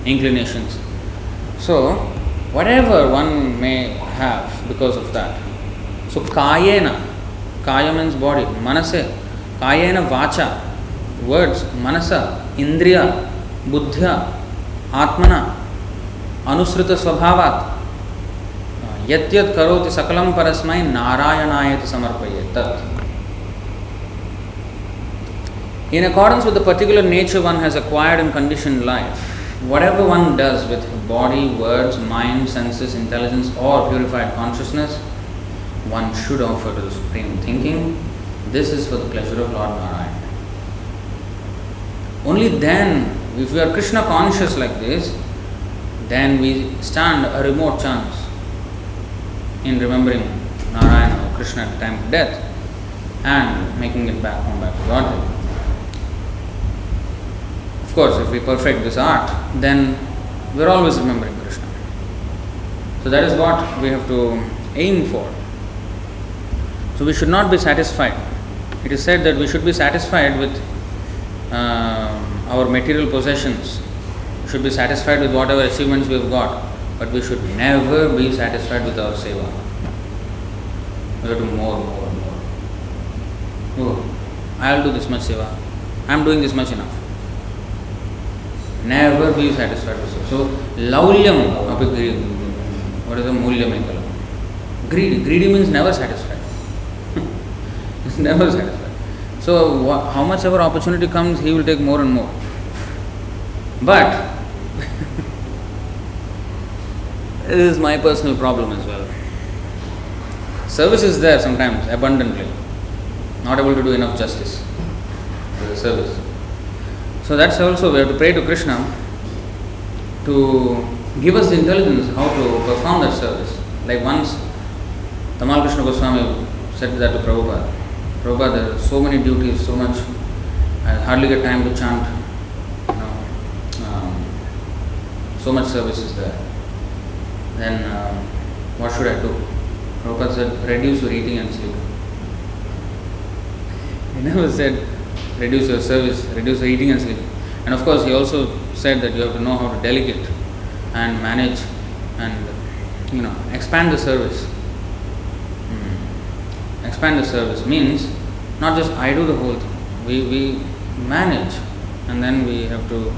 inclinations. So, whatever one may have because of that. So, kayena, kaya means body, manase, kayena vacha, words, manasa, indriya, buddhya, atmana, anusruta svabhavat, yatyat karoti sakalam parasmai narayanayati samarpayet tat. In accordance with the particular nature one has acquired in conditioned life, whatever one does with body, words, mind, senses, intelligence or purified consciousness, one should offer to the Supreme thinking, this is for the pleasure of Lord Narayan. Only then, if we are Krishna conscious like this, then we stand a remote chance in remembering Narayana or Krishna at the time of death and making it back home back to Godhead. Of course, if we perfect this art, then we are always remembering Krishna. So that is what we have to aim for. So we should not be satisfied. It is said that we should be satisfied with our material possessions. We should be satisfied with whatever achievements we have got, but we should never be satisfied with our seva. We have to do more. Oh, I will do this much seva. I am doing this much enough. Never be satisfied with seva. So, laulyam api greedy. What is the mulyam ekalam? Greedy means never satisfied. It's never satisfied. So, how much ever opportunity comes, he will take more and more. But, this is my personal problem as well. Service is there sometimes, abundantly. Not able to do enough justice to the service. So that's also we have to pray to Krishna to give us the intelligence how to perform that service. Like once Tamal Krishna Goswami said that to Prabhupada. Prabhupada, there are so many duties, so much, I hardly get time to chant. So much service is there. Then what should I do? Prabhupada said, reduce your eating and sleeping. He never said, reduce your service, reduce your eating and sleeping. And of course, he also said that you have to know how to delegate and manage and, expand the service. Expand the service means not just I do the whole thing. We manage and then we have to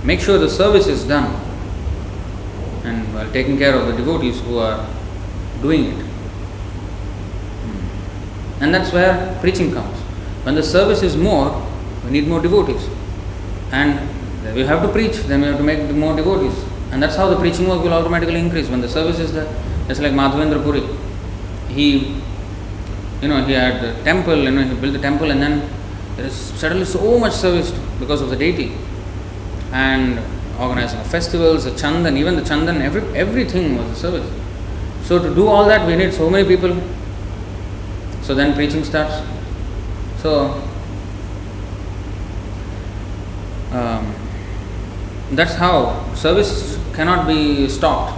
make sure the service is done and while taking care of the devotees who are doing it. And that's where preaching comes. When the service is more, we need more devotees. And we have to preach, then we have to make more devotees. And that's how the preaching work will automatically increase. When the service is there, it's like Madhavendra Puri. He had the temple, he built the temple and then there is suddenly so much service because of the deity. And organizing festivals, the chandan, even the chandan, everything was a service. So to do all that, we need so many people. So then preaching starts. So that's how service cannot be stopped.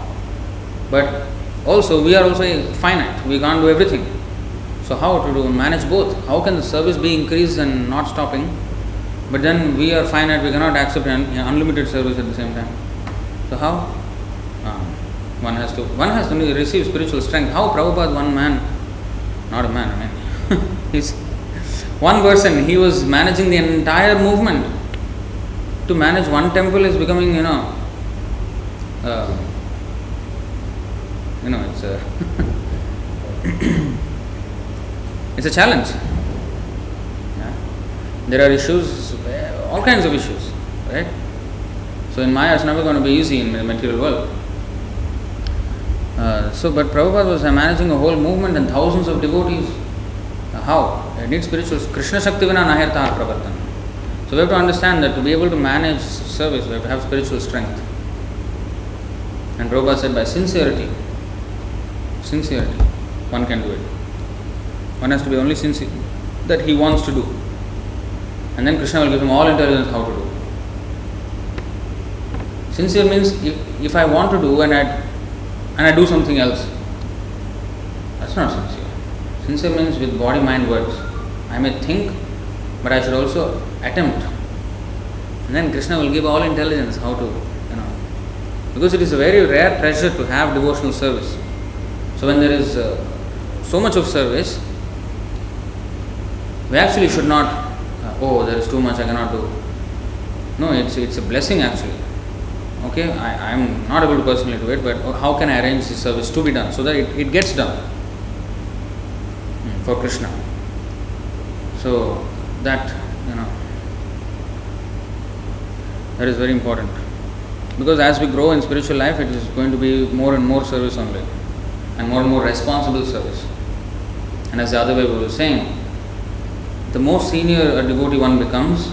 But also we are also finite. We can't do everything. So how to manage both? How can the service be increased and not stopping? But then we are finite. We cannot accept unlimited service at the same time. So how? One has to receive spiritual strength. How Prabhupada, one man, not a man, he's one person, he was managing the entire movement. to manage one temple is becoming, it's a it's a challenge. Yeah? There are issues, all kinds of issues, right? So in Maya, it's never going to be easy in the material world. But Prabhupada was managing a whole movement and thousands of devotees. How? It needs spiritual. Kṛṣṇa Shakti vina nahirtah pravartan. So we have to understand that to be able to manage service, we have to have spiritual strength. And Prabhupada said by sincerity, one can do it. One has to be only sincere that he wants to do. And then Krishna will give him all intelligence how to do. Sincere means if I want to do and I do something else, that's not sincere. Sincere means with body, mind, words. I may think, but I should also attempt. And then Krishna will give all intelligence how to, because it is a very rare treasure to have devotional service. So when there is so much of service, we actually should not, there is too much, I cannot do. No, it's a blessing actually. Okay, I am not able to personally do it, but how can I arrange this service to be done so that it gets done for Krishna? So that, that is very important. Because as we grow in spiritual life, it is going to be more and more service only, and more responsible service. And as the other way we were saying, the more senior a devotee one becomes,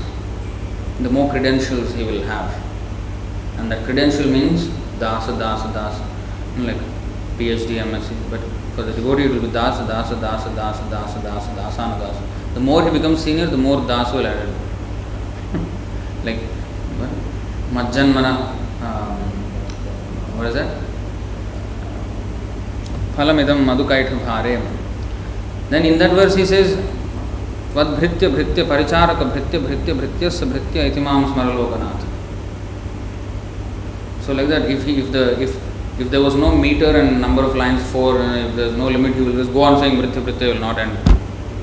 the more credentials he will have. And that credential means dāsa, like PhD, MSc. But for the devotee it will be dāsa. The more he becomes senior, the more dāsa will add. Like Majjanmana, what is that? Phalamidam madhukaitha bhare. Then in that verse he says, Vad bhritya bhritya paricharaka bhritya bhrityasya bhritya itimam smaralokanath. So like that, if there was no meter and number of lines 4, and if there is no limit, he will just go on saying bhritya will not end.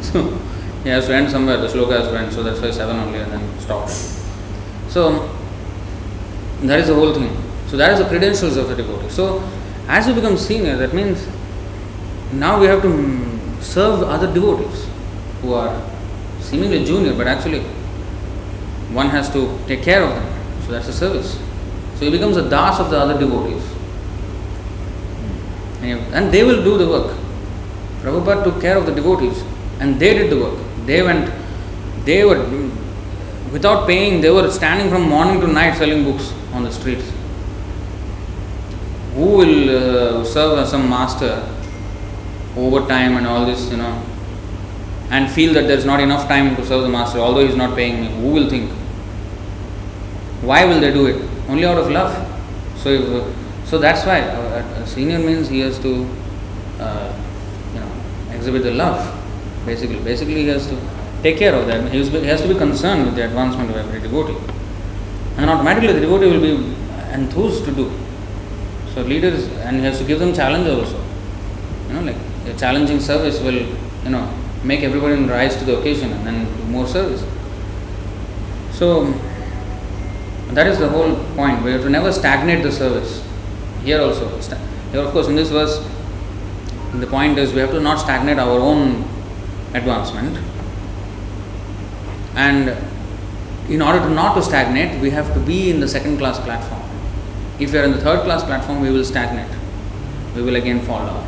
So he has to end somewhere. The shloka has to end. So that's why 7 only, and then stop. So that is the whole thing. So that is the credentials of the devotee. So as you become senior, that means now we have to serve other devotees who are seemingly junior, but actually one has to take care of them. So that's a service. So he becomes a dāsa of the other devotees. And they will do the work. Prabhupada took care of the devotees and they did the work. They were, without paying, they were standing from morning to night selling books on the streets. Who will serve as some master overtime and all this, and feel that there is not enough time to serve the master, although he is not paying me? Who will think? Why will they do it? Only out of love. So that's why a senior means he has to, exhibit the love. Basically, he has to take care of that. He has to be concerned with the advancement of every devotee, and automatically the devotee will be enthused to do. So leaders, and he has to give them challenge also. Like a challenging service will, make everybody rise to the occasion and then do more service. So that is the whole point. We have to never stagnate the service. Here also, here of course in this verse, the point is we have to not stagnate our own advancement. And in order to not to stagnate, we have to be in the second class platform. If we are in the third class platform, we will stagnate. We will again fall down.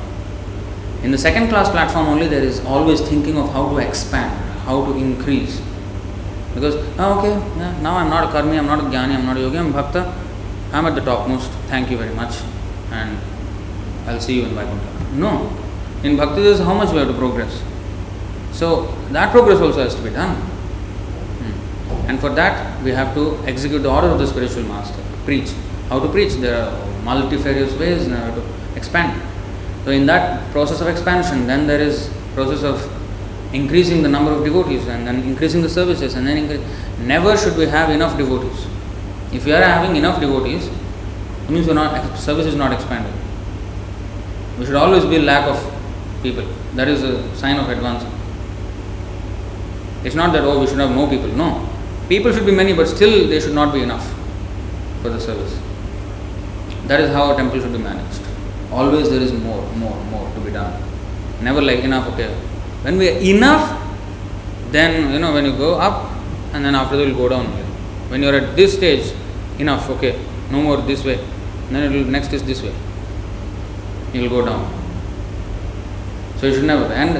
In the second class platform only, there is always thinking of how to expand, how to increase. Because, now I am not a karmi, I am not a jnani, I am not a yogi, I am bhakta, I am at the topmost, thank you very much, and I will see you in Vaikuntha. No. In bhakti, there is how much we have to progress. So, that progress also has to be done. And for that, we have to execute the order of the spiritual master. Preach. How to preach? There are multifarious ways and how to expand. So in that process of expansion, then there is process of increasing the number of devotees and then increasing the services, and then never should we have enough devotees. If we are having enough devotees, it means service is not expanding. We should always be lack of people. That is a sign of advancement. It's not that we should have no people. No. people should be many, but still they should not be enough for the service. That is how a temple should be managed. Always there is more to be done. Never like enough, okay. When we are enough, then when you go up, and then after that you will go down. When you are at this stage, enough, okay, no more this way. Then next is this way. You will go down. So you should never. And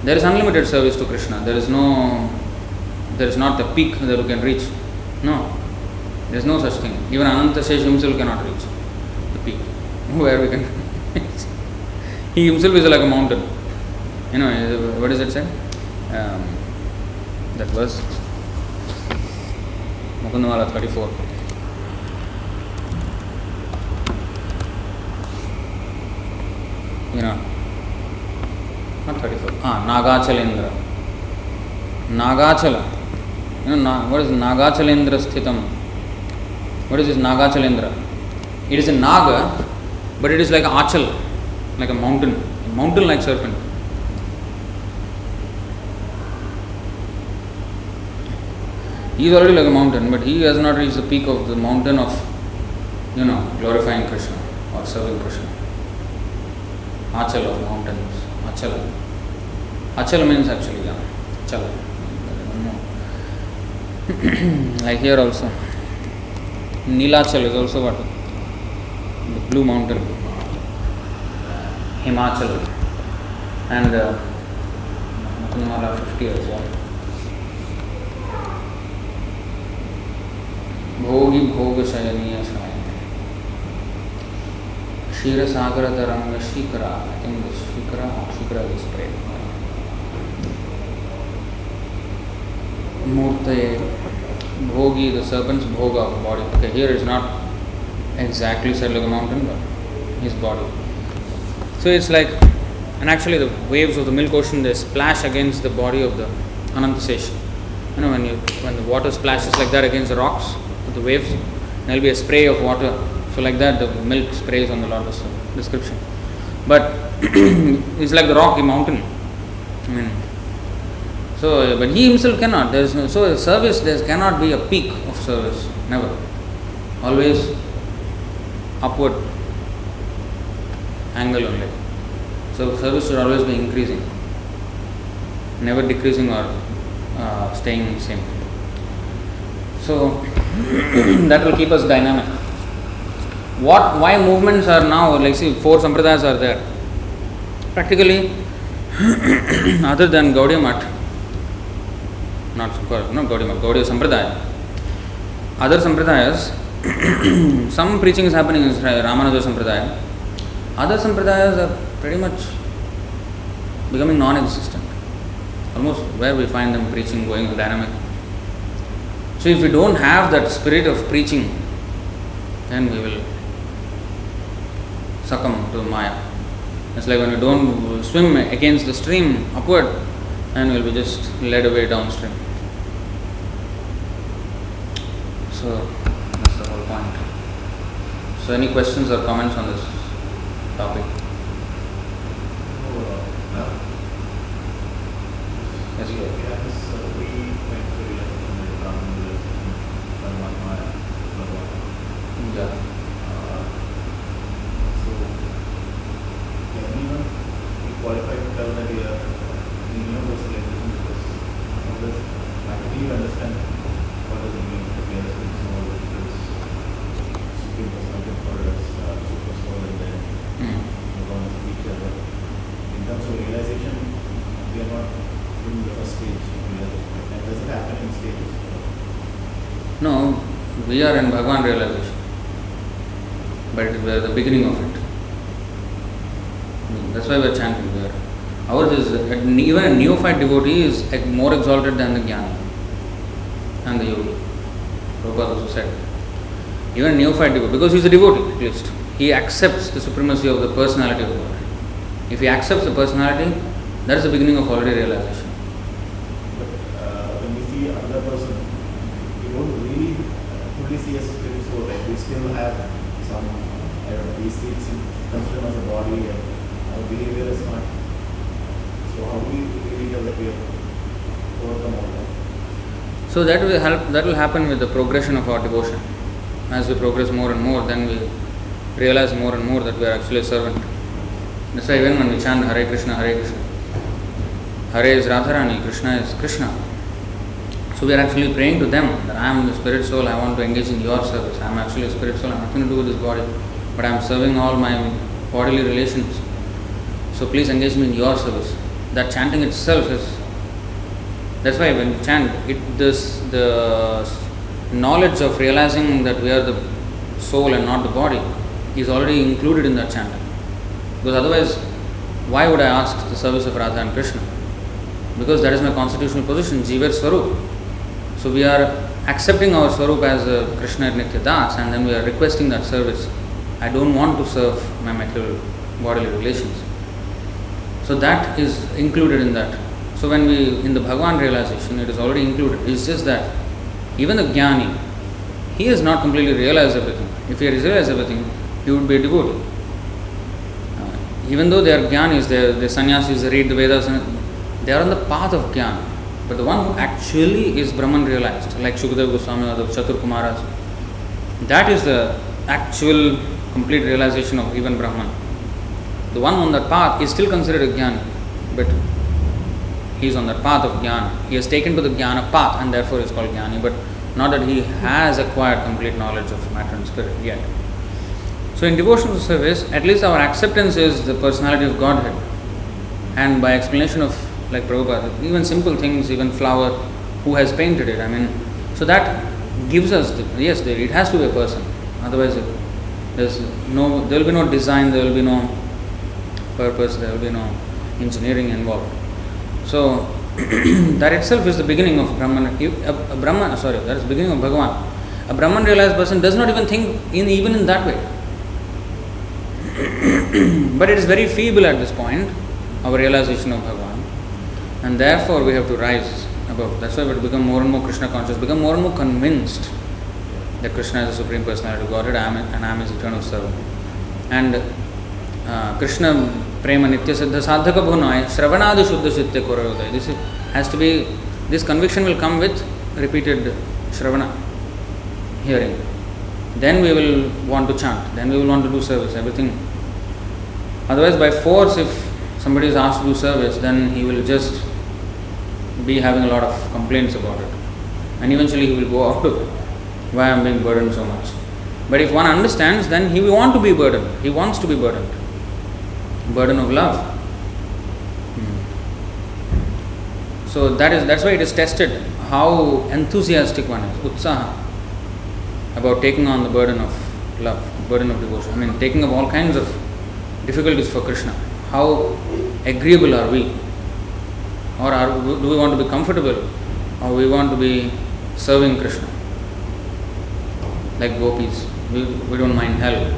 there is unlimited service to Kṛṣṇa. There is not the peak that you can reach. No. There is no such thing. Even Ananta Shesh himself cannot reach the peak. Where we can reach. He himself is like a mountain. What is it said? That verse. Mukundamala 34. Not 34. Nagachalendra. Nagachala. What is Nagachalendra sthitam? What is this Nagachalendra? It is a Naga, but it is like an Achal, like a mountain-like serpent. He is already like a mountain, but he has not reached the peak of the mountain of, glorifying Kṛṣṇa or serving Kṛṣṇa. Achal of mountains. Achala. Achala means actually, Achala. Like here also. Nilachal is also what? The blue mountain. Himachal. And Mukundamala 50 as well. Bhogi Bhoga Shayaniya Shayana. Shira Sagara Taranga Shikara. I think this Shikara is spread. Murtaye. Bhogi, the serpent's bhoga of body. Okay, here it's not exactly said like a mountain, but his body. So it's like, and actually the waves of the milk ocean, they splash against the body of the Anantasesh. When the water splashes like that against the rocks, the waves, there will be a spray of water. So like that the milk sprays on the Lord's description. But it's like the rocky mountain. But he himself cannot. So service, there cannot be a peak of service. Never. Always upward angle only. So service should always be increasing, never decreasing or staying same. So that will keep us dynamic. Why movements are now, like see, 4 sampradayas are there. Practically, other than Gaudiya Math, not Gaudiya Math, Gaudiya Sampradaya. Other sampradayas, some preaching is happening in Ramanuja Sampradaya. Other sampradayas are pretty much becoming non-existent. Almost where we find them preaching, going dynamic. So if we don't have that spirit of preaching, then we will succumb to Maya. It's like when we don't swim against the stream upward, and we'll be just led away downstream. So that's the whole point. So any questions or comments on this topic? Yes, sir. Yeah. So, can anyone be qualified to tell that we are in universal education, because unless actually understand what does it mean to be a small difference, supreme personality for us, super soul, and then move on to each other. In terms of realization, we are not in the first stage. And does it happen in stages? No, we are in Bhagavan realization. But we are the beginning of it. That's why we are chanting there. Ours is, even a neophyte devotee is more exalted than the Jnani and the Yogi. Prabhupada also said. Even a neophyte devotee, because he is a devotee at least, he accepts the supremacy of the personality of God. If he accepts the personality, that is the beginning of already realization. But when we see another person, we don't really fully see a spirit soul. Like we still have some, we see it, consider as a body, and our behavior is not. So how do we really get that we have overcome all that? So So that will help. That will happen with the progression of our devotion. As we progress more and more, then we realize more and more that we are actually a servant. That's why even when we chant Hare Krishna, Hare Krishna, Hare is Radharani, Krishna is Krishna. So we are actually praying to them that I am the spirit soul, I want to engage in your service. I am actually a spirit soul, I have nothing to do with this body, but I am serving all my bodily relations. So please engage me in your service. That chanting itself is, that's why when you chant, the knowledge of realizing that we are the soul and not the body is already included in that chanting. Because otherwise, why would I ask the service of Radha and Krishna? Because that is my constitutional position, Jivar Swarup. So we are accepting our Swarup as a Krishna Nitya Das, and then we are requesting that service. I don't want to serve my material bodily relations. So that is included in that. So when we, in the Bhagavan realization, it is already included. It's just that even the Jnani, he has not completely realized everything. If he has realized everything, he would be a devotee. Even though they are Jnanis, they sannyasis, they read the Vedas, they are on the path of Jnana. But the one who actually is Brahman realized, like Shukadeva Goswami or the Chatur Kumaras, that is the actual complete realization of even Brahman. The one on that path is still considered a Jnani, but he is on that path of Jnana. He has taken to the Jnana path and therefore is called Jnani, but not that he has acquired complete knowledge of matter and spirit yet. So in devotional service, at least our acceptance is the personality of Godhead. And by explanation of, like Prabhupada, even simple things, even flower, who has painted it, so that gives us, it has to be a person. Otherwise, there will be no design, there will be no purpose, there will be no engineering involved. So that itself is the beginning of Brahman. That is the beginning of Bhagavan. A Brahman realized person does not even think even in that way. But it is very feeble at this point, our realization of Bhagavan. And therefore we have to rise above. That's why we have to become more and more Krishna conscious, become more and more convinced that Krishna is the Supreme Personality of Godhead and I am His eternal servant. And Krishna Prema Nitya Siddha Sadhaka Bhunai Shravanadi Shuddha Chitta Korayoday. This has to be, this conviction will come with repeated Shravana, hearing. Then we will want to chant, then we will want to do service, everything. Otherwise, by force, if somebody is asked to do service, then he will just be having a lot of complaints about it. And eventually he will go out of it. Why I am being burdened so much? But if one understands, then he will want to be burdened. He wants to be burdened. Burden of love. So that's why it is tested how enthusiastic one is, utsaha, about taking on the burden of love, burden of devotion. Taking up all kinds of difficulties for Krishna. How agreeable are we? Or do we want to be comfortable? Or we want to be serving Krishna? Like gopis, we don't mind hell.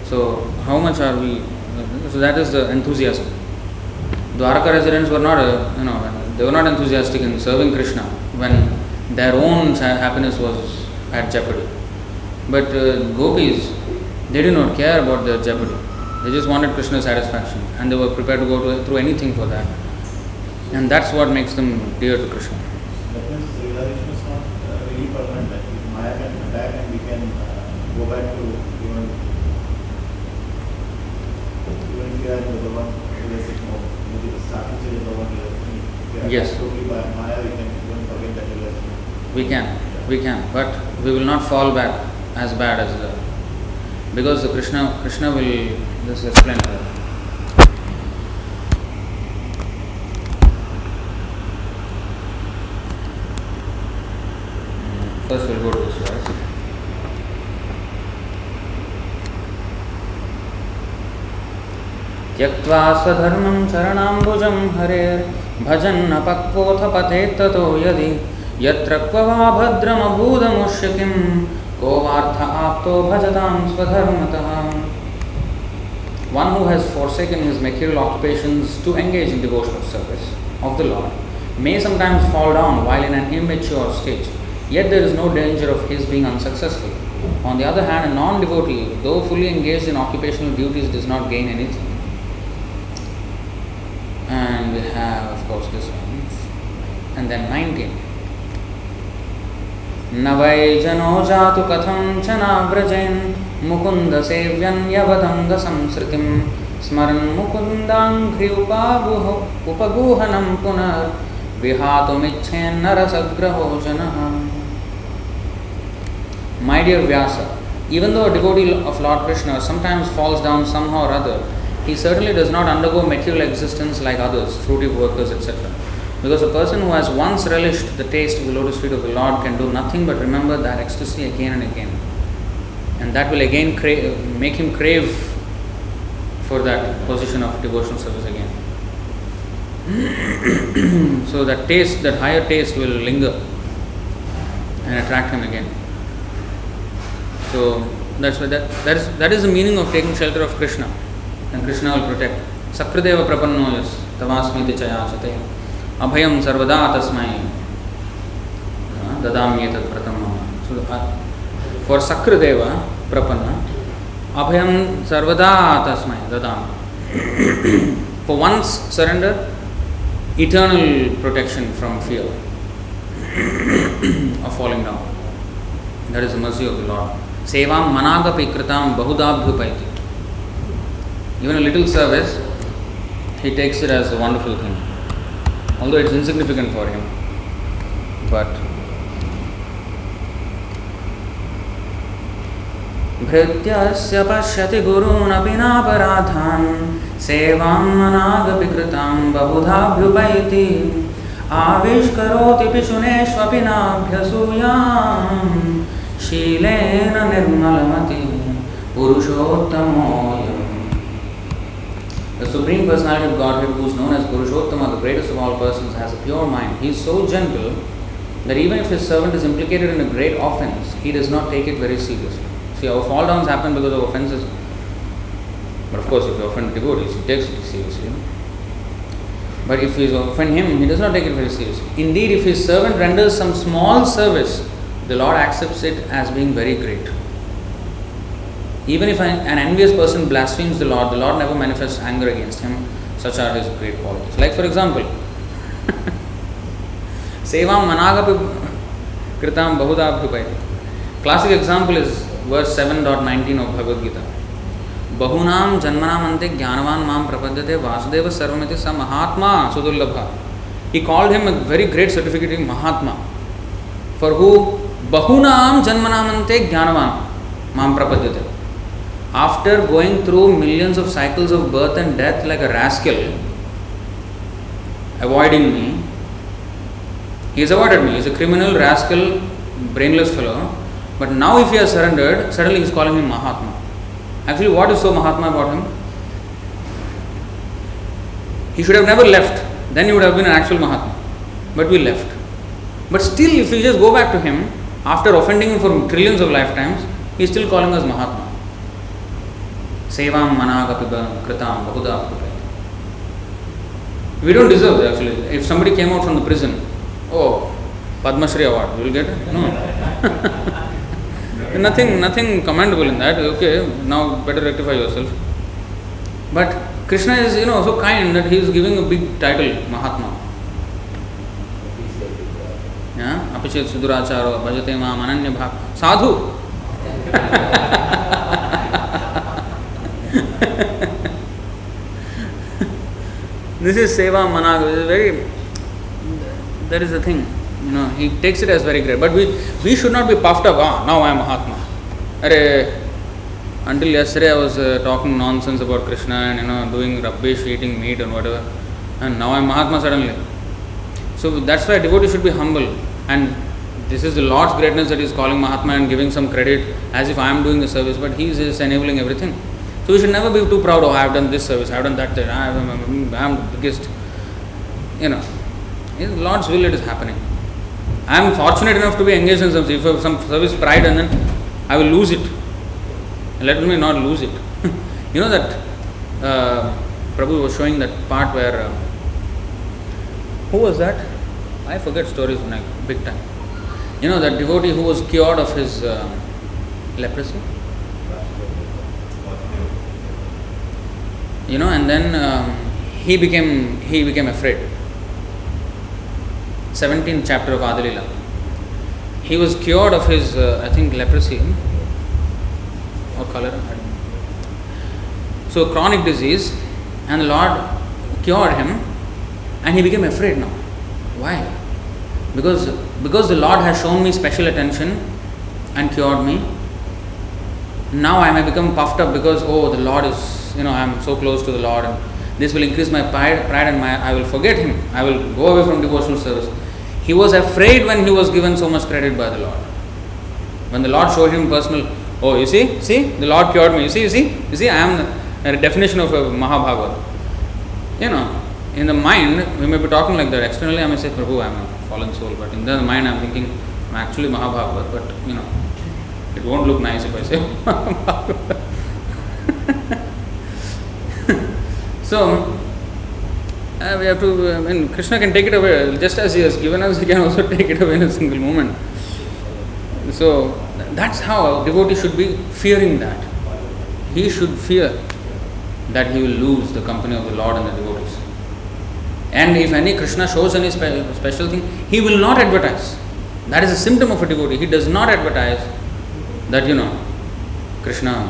So how much are we? So that is the enthusiasm. Dwaraka residents were not, they were not enthusiastic in serving Krishna when their own happiness was at jeopardy. But gopis, they did not care about their jeopardy. They just wanted Krishna's satisfaction, and they were prepared to go through anything for that. And that's what makes them dear to Krishna. That means realization is not really permanent. Like Maya can come back and we can go back to even if you are in the one realistic mode, maybe the starting stage of the one realistic. Yes. Totally by Maya, we can even forget that realization. We can, but we will not fall back as bad as because the Krishna will just explain that. First we'll go to this verse. त्यक्त्वा स्वधर्मं चरणाम्बुजं हरेर् भजन् अपक्वोऽथ पतेत् ततो यदि यत्र क्व वा भद्रमभूदमुष्य किं को वार्थ आप्तो भजतां स्वधर्मतः. One who has forsaken his material occupations to engage in devotional service of the Lord may sometimes fall down while in an immature stage, yet there is no danger of his being unsuccessful. On the other hand, a non-devotee, though fully engaged in occupational duties, does not gain anything. And we have, of course, this one. And then 19. न वै जनो जातु कथं च नाव्रजेन् मुकुन्द सेव्यन् यवदङ्ग संसृतिं स्मरन् मुकुन्दाङ्घ्रि उपगूहनं पुनर्विहातुमिच्छेन्नरसग्रहो जनः. My dear Vyasa, even though a devotee of Lord Krishna sometimes falls down somehow or other, he certainly does not undergo material existence like others, fruitive workers, etc. Because a person who has once relished the taste of the lotus feet of the Lord can do nothing but remember that ecstasy again and again. And that will again make him crave for that position of devotional service again. So that taste, that higher taste will linger and attract him again. So that's why that is the meaning of taking shelter of Krishna, and Krishna will protect. Sakrideva prapanno yas tavasmiti chayachate abhayam sarvada tasmai dadamyetat pratamam. So for Sakrideva prapanna abhayam sarvada tasmai dadam. For once surrender, eternal protection from fear of falling down. That is the mercy of the Lord. Sevam managapi kritam bahudabhyupaiti. Even a little service, he takes it as a wonderful thing. Although it's insignificant for him. But Bhrityasya pashyati gurun apinaparadhan Sevam managapi kritam bahudabhyupaiti Avishkaroti pishuneshvapinabhyasuyam Shilena nirmalamati Purushottamoyam. The Supreme Personality of Godhead, who is known as Purushottama, the greatest of all persons, has a pure mind. He is so gentle that even if his servant is implicated in a great offense, he does not take it very seriously. See, our fall downs happen because of offenses. But of course, if you offend devotees, he takes it seriously. But if you offend him, he does not take it very seriously. Indeed, if his servant renders some small service, the Lord accepts it as being very great. Even if an envious person blasphemes the Lord never manifests anger against him. Such are his great qualities. Like for example, Sevam managapi kritam bahudabhyupaiti. Classic example is verse 7.19 of Bhagavad Gita. Bahunam janmanam ante jnanavan mam prapadyate vasudeva sarvamiti sa mahatma sudullabha. He called him a very great certificate of Mahatma. For who? Bahunam janmanam ante jnanavan mam prapadyate. After going through millions of cycles of birth and death like a rascal, avoiding me, he has avoided me. He is a criminal, rascal, brainless fellow. But now if he has surrendered, suddenly he is calling him Mahatma. Actually, what is so Mahatma about him? He should have never left. Then he would have been an actual Mahatma. But we left. But still, if we just go back to him, after offending him for trillions of lifetimes, he is still calling us Mahatma. Sevam managapi kritam bahuda. We don't deserve it actually. If somebody came out from the prison, oh, Padma Shri award, you will get it? No. Nothing commendable in that. Okay, now better rectify yourself. But Krishna is, so kind that he is giving a big title, Mahatma. Yeah, apichet suduracharo bhajate maam ananya bhak. Sadhu. This is Seva Manag. That is the thing. He takes it as very great. But we should not be puffed up. Now I am Mahatma. Until yesterday I was talking nonsense about Krishna and doing rubbish, eating meat and whatever. And now I am Mahatma suddenly. So that's why devotee should be humble. And this is the Lord's greatness that he is calling Mahatma and giving some credit as if I am doing the service. But he is just enabling everything. So we should never be too proud. I have done this service, I have done that. I am the biggest. In the Lord's will it is happening. I am fortunate enough to be engaged in some service pride and then I will lose it. Let me not lose it. That Prabhu was showing that part where who was that? I forget stories like big time. That devotee who was cured of his leprosy. And then he became afraid. 17th chapter of Adilila. he was cured of his, I think, leprosy or cholera. So chronic disease, and the Lord cured him, and he became afraid now. Why? Because the Lord has shown me special attention and cured me. Now I may become puffed up because, the Lord is, I am so close to the Lord, and this will increase my pride and I will forget Him. I will go away from devotional service. He was afraid when he was given so much credit by the Lord. When the Lord showed him personal, you see, the Lord cured me. You see, I am the definition of a Mahabhagavad. In the mind, we may be talking like that. Externally, I may say, Prabhu, I am a fallen soul. But in the mind, I am thinking, I am actually Mahabhagavad. But, it won't look nice if I say Mahabhagavad. So, we have to, Kṛṣṇa can take it away. Just as He has given us, He can also take it away in a single moment. So, that's how a devotee should be fearing that. He should fear that he will lose the company of the Lord and the devotees. And if any Kṛṣṇa shows any special thing, he will not advertise. That is a symptom of a devotee. He does not advertise that, Kṛṣṇa,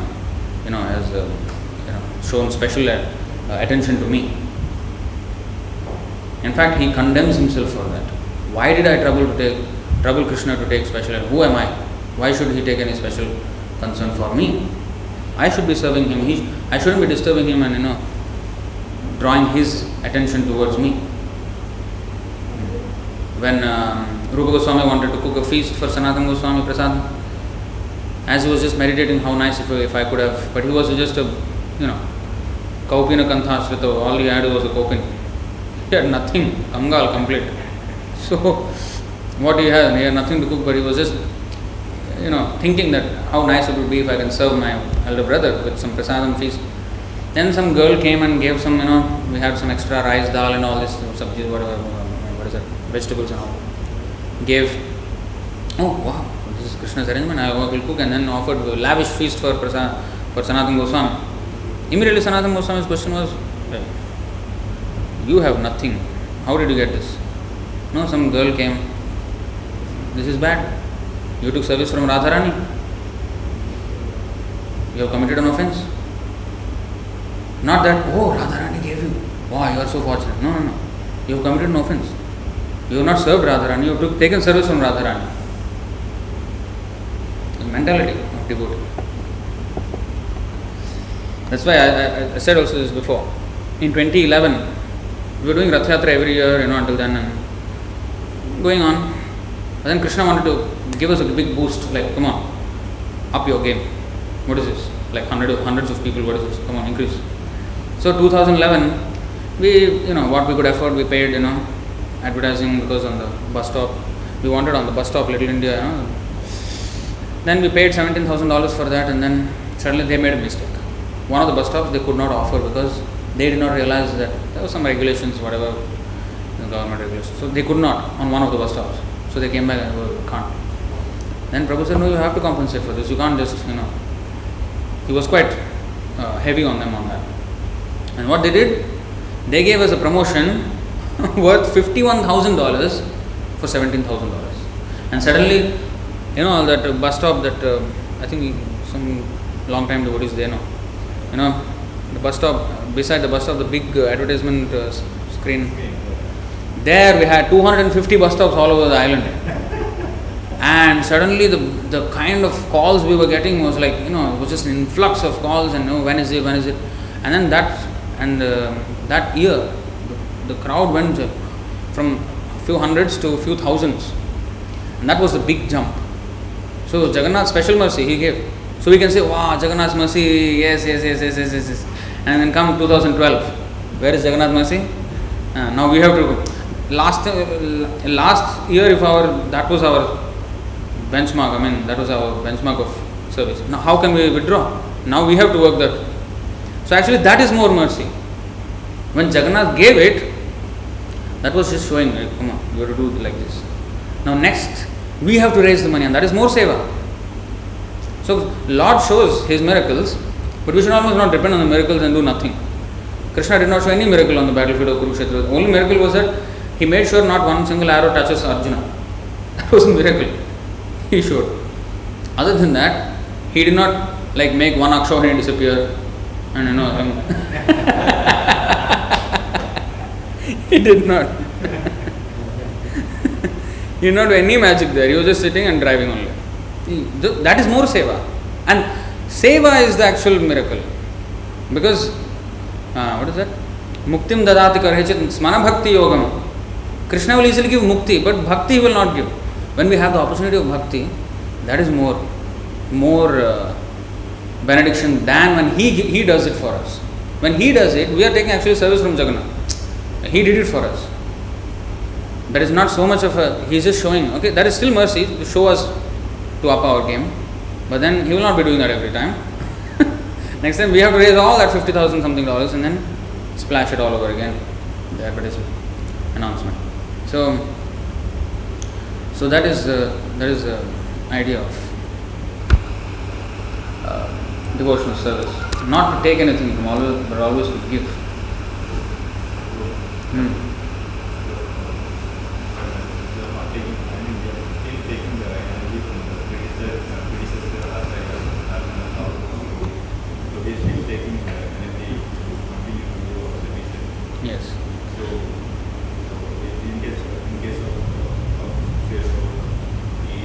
has shown special attention to me. In fact, he condemns himself for that. Why did I trouble Kṛṣṇa to take special? Who am I? Why should he take any special concern for me? I should be serving him. I shouldn't be disturbing him and drawing his attention towards me. When Rupa Goswami wanted to cook a feast for Sanatana Goswami Prasad, as he was just meditating, how nice if I could have, but he was just a Kaupina Kanthashrita, all he had was a Kaupin. He had nothing, Kangal complete. So what he had nothing to cook, but he was just thinking that how nice it would be if I can serve my elder brother with some prasadam feast. Then some girl came and gave some, we had some extra rice, dal and all this, sabji, vegetables and all. Gave, wow, this is Kṛṣṇa's arrangement, I will cook, and then offered a lavish feast for Sanatana Goswami. Immediately Sanatana Goswami's question was, you have nothing, how did you get this? No, some girl came, this is bad. You took service from Radharani. You have committed an offense. Not that, Radharani gave you. Wow, you are so fortunate. No. You have committed an offense. You have not served Radharani. You have taken service from Radharani. The mentality of devotee. That's why I said also this before. In 2011, we were doing Rath Yatra every year, until then, and going on. But then Kṛṣṇa wanted to give us a big boost, like, come on, up your game. What is this? Like hundreds of people, what is this? Come on, increase. So 2011, we, what we could afford, we paid, advertising, because on the bus stop, we wanted on the bus stop, Little India, Then we paid $17,000 for that, and then suddenly they made a mistake. One of the bus stops they could not offer because they did not realize that there were some regulations, whatever, the government regulations. So they could not on one of the bus stops. So they came back and can't. Then Prabhu said, no, you have to compensate for this. You can't just, He was quite heavy on them on that. And what they did, they gave us a promotion worth $51,000 for $17,000. And suddenly, that bus stop that I think some long time devotees they know. The bus stop, beside the bus stop, the big advertisement screen. There we had 250 bus stops all over the island. And suddenly the kind of calls we were getting was like, it was just an influx of calls and when is it? And then that year, the crowd went from a few hundreds to a few thousands. And that was the big jump. So Jagannath's special mercy he gave. So we can say, wow, Jagannath's mercy, yes. And then come 2012. Where is Jagannath's mercy? Now we have to, last year that was our benchmark, that was our benchmark of service. Now how can we withdraw? Now we have to work that. So actually that is more mercy. When Jagannath gave it, that was just showing, come on, you have to do it like this. Now next, we have to raise the money, and that is more seva. So Lord shows His miracles, but we should almost not depend on the miracles and do nothing. Kṛṣṇa did not show any miracle on the battlefield of Kurukshetra. The only miracle was that He made sure not one single arrow touches Arjuna. That was a miracle. he showed. Other than that, he did not like make one Akshohani disappear and he did not. He did not do any magic there. He was just sitting and driving only. That is more seva. And seva is the actual miracle. Because, what is that? Muktim dadati karhechit smana bhakti yogam. Krishna will easily give mukti, but bhakti he will not give. When we have the opportunity of bhakti, that is more benediction than when he does it for us. When he does it, we are taking actually service from Jagannath. He did it for us. That is not so much of he is just showing, okay, that is still mercy to show us to up our game. But then he will not be doing that every time. Next time we have to raise all that 50,000 something dollars and then splash it all over again. The advertisement announcement. So that is the idea of devotional service. Not to take anything from all, but always to give. Yes. So in case of he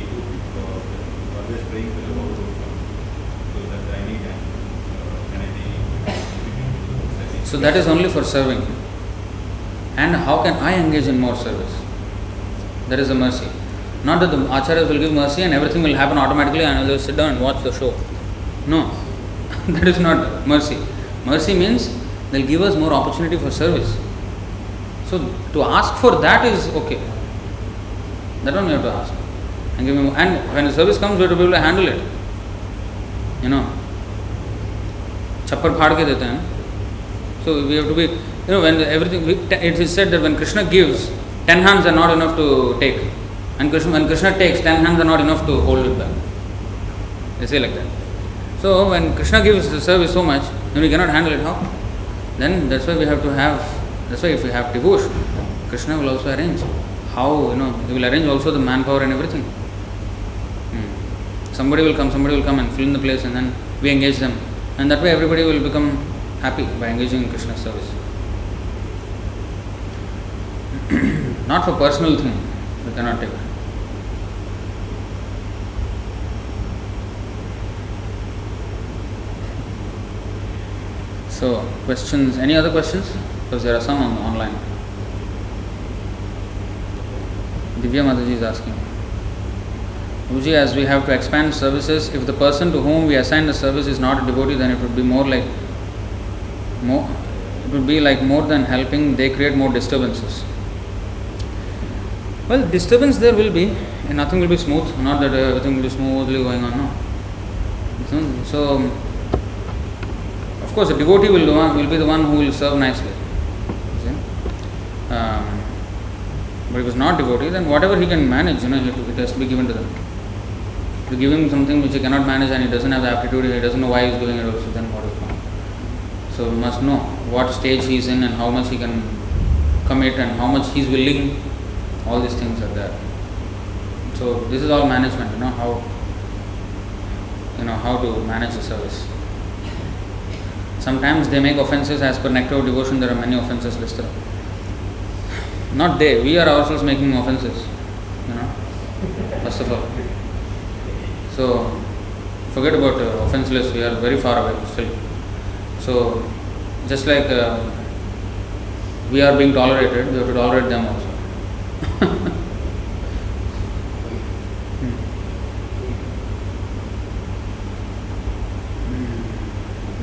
always praying for the Lord so that I need so that is only for serving. And how can I engage in more service? That is the mercy. Not that the acharyas will give mercy and everything will happen automatically and I will just sit down and watch the show. No, that is not mercy. Mercy means they will give us more opportunity for service. So to ask for that is okay. That one we have to ask. And when the service comes, we have to be able to handle it. Chappar phad ke dete hain. So we have to be, when everything, it is said that when Kṛṣṇa gives, 10 hands are not enough to take. And when Kṛṣṇa takes, 10 hands are not enough to hold it back. They say like that. So when Kṛṣṇa gives the service so much, then we cannot handle it, how? Then that's why we have to have, that's why if we have devotion, Kṛṣṇa will also arrange. How, he will arrange also the manpower and everything. Somebody will come and fill in the place and then we engage them. And that way everybody will become happy by engaging in Krishna's service. Not for personal thing, we cannot take it. So, questions, any other questions? Because there are some online. Divya Mataji is asking. Guruji, as we have to expand services, if the person to whom we assign the service is not a devotee, then it would be more than helping, they create more disturbances. Well, disturbance there will be, and nothing will be smooth, not that everything will be smoothly going on, no. So, of course, a devotee will be the one who will serve nicely. But if he is not devotee, then whatever he can manage, it has to be given to them. If you give him something which he cannot manage and he doesn't have the aptitude, he doesn't know why he is doing it also, then what is wrong? So, we must know what stage he is in and how much he can commit and how much he is willing. All these things are there. So, this is all management, how to manage the service. Sometimes they make offenses as per nectar of devotion. There are many offenses listed. Not they, we are ourselves making offenses, first of all. So, forget about offenseless, we are very far away still. So, just like we are being tolerated, we have to tolerate them also.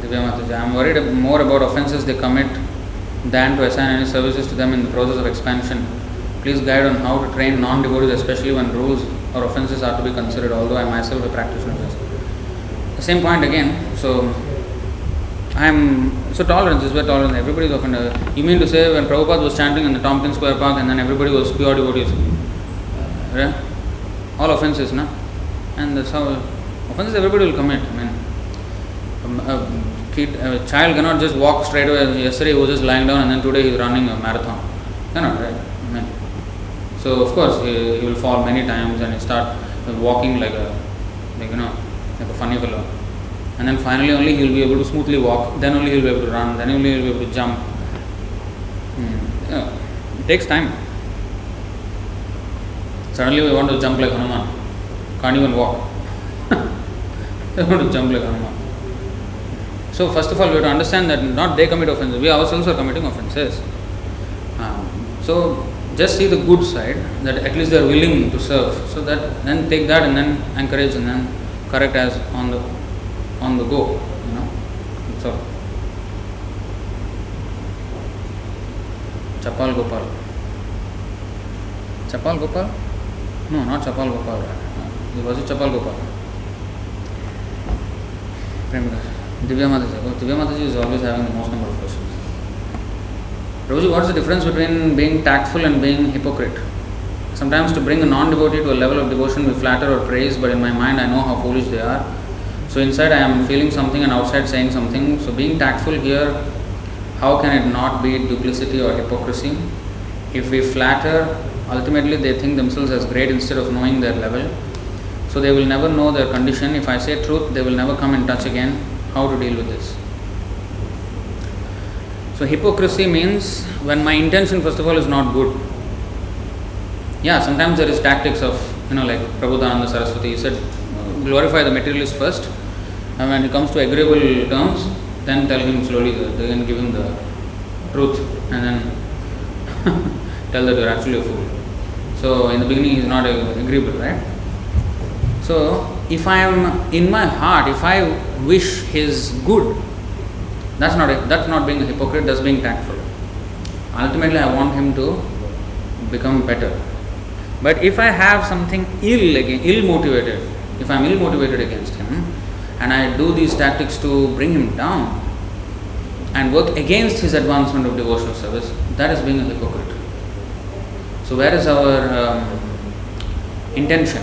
Divya Mataji, I am worried more about offenses they commit than to assign any services to them in the process of expansion. Please guide on how to train non-devotees, especially when rules or offenses are to be considered, although I myself a practitioner of this. The same point again, so tolerance is where tolerance, everybody is offended. You mean to say when Prabhupada was chanting in the Tompkins Square Park and then everybody was pure devotees? All offenses, no? And that's how, offenses everybody will commit. A child cannot just walk straight away. Yesterday he was just lying down and then today he is running a marathon. Cannot, right? So of course he will fall many times and walking like a funny fellow. And then finally only he will be able to smoothly walk, then only he will be able to run, then only he will be able to jump. It takes time. Suddenly we want to jump like Hanuman. Can't even walk. We want to jump like Hanuman. So first of all, we have to understand that not they commit offenses, we ourselves are committing offenses. So just see the good side, that at least they are willing to serve. So that then take that and then encourage and then correct as on the go. That's all. Chapal Gopal. Chapal Gopal? No, not Chapal Gopal. Was it Chapal Gopal? Divya Mataji. Divya Mataji is always having the most number of questions. Prabhuji, what is the difference between being tactful and being hypocrite? Sometimes to bring a non-devotee to a level of devotion we flatter or praise, but in my mind I know how foolish they are. So inside I am feeling something and outside saying something. So being tactful here, how can it not be duplicity or hypocrisy? If we flatter, ultimately they think themselves as great instead of knowing their level. So they will never know their condition. If I say truth, they will never come in touch again. How to deal with this? So hypocrisy means when my intention first of all is not good. Yeah, sometimes there is tactics of, like Prabodhananda Saraswati, he said, glorify the materialist first, and when he comes to agreeable terms, then tell him slowly, then give him the truth, and then tell that you are actually a fool. So in the beginning he is not agreeable, right? So if I am in my heart, if I wish his good, that's not being a hypocrite, that's being tactful. Ultimately I want him to become better. But if I have something ill-motivated, if I am ill-motivated against him, and I do these tactics to bring him down and work against his advancement of devotional service, that is being a hypocrite. So where is our intention?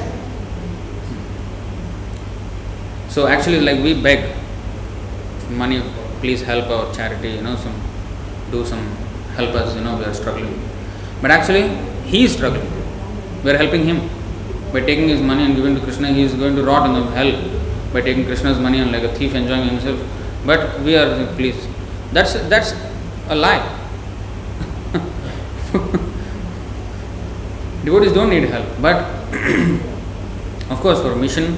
So actually, like we beg money, please help our charity, do some help us, we are struggling. But actually, he is struggling. We are helping him. By taking his money and giving to Kṛṣṇa, he is going to rot in the hell by taking Krishna's money and like a thief enjoying himself. But we are, please. That's a lie. Devotees don't need help. But of course, for mission,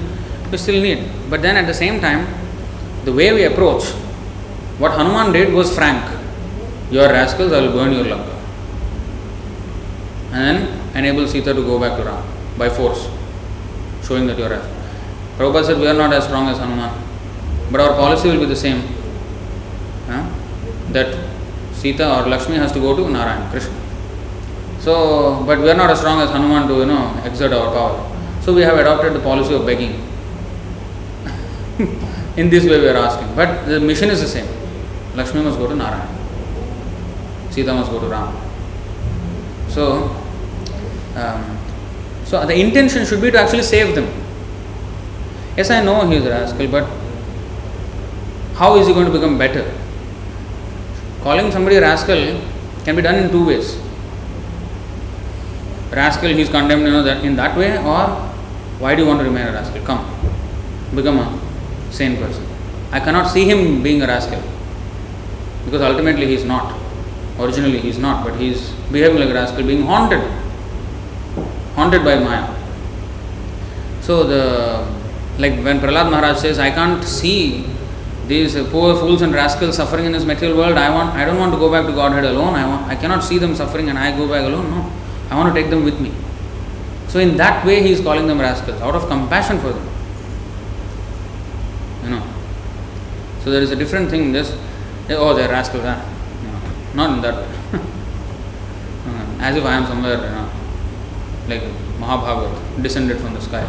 we still need. But then at the same time, the way we approach, what Hanuman did was frank. You are rascals, I will burn your Lanka. And then enable Sita to go back to Ram by force, showing that you are rascal. Prabhupada said we are not as strong as Hanuman, but our policy will be the same. That Sita or Lakshmi has to go to Narayan, Krishna. So, but we are not as strong as Hanuman to exert our power. So we have adopted the policy of begging. In this way we are asking. But the mission is the same. Lakshmi must go to Narayan. Sita must go to Ram. So the intention should be to actually save them. Yes, I know he is a rascal, but how is he going to become better? Calling somebody a rascal can be done in two ways. Rascal, he is condemned in that way, or why do you want to remain a rascal? Come, become a sane person. I cannot see him being a rascal, because ultimately he is not. Originally he is not, but he is behaving like a rascal, being haunted by Maya. So like when Prahlad Maharaj says, I can't see these poor fools and rascals suffering in this material world, I don't want to go back to Godhead alone, I cannot see them suffering and I go back alone, no, I want to take them with me. So in that way he is calling them rascals, out of compassion for them. So there is a different thing, they are rascals, not in that way. As if I am somewhere, like Mahabhagavad, descended from the sky.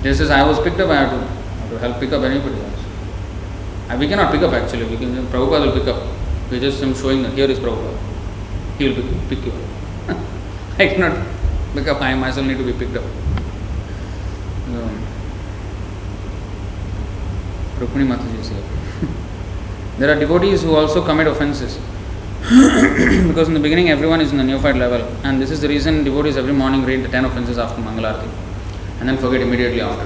Just as I was picked up, I have to help pick up anybody else. We cannot pick up actually, Prabhupada will pick up. We just am showing that here is Prabhupada. He will pick you up. I cannot pick up, I myself need to be picked up. Rukmini Mataji is here. There are devotees who also commit offenses. Because in the beginning everyone is in the neophyte level, and this is the reason devotees every morning read the 10 offenses after Mangalarti and then forget immediately after.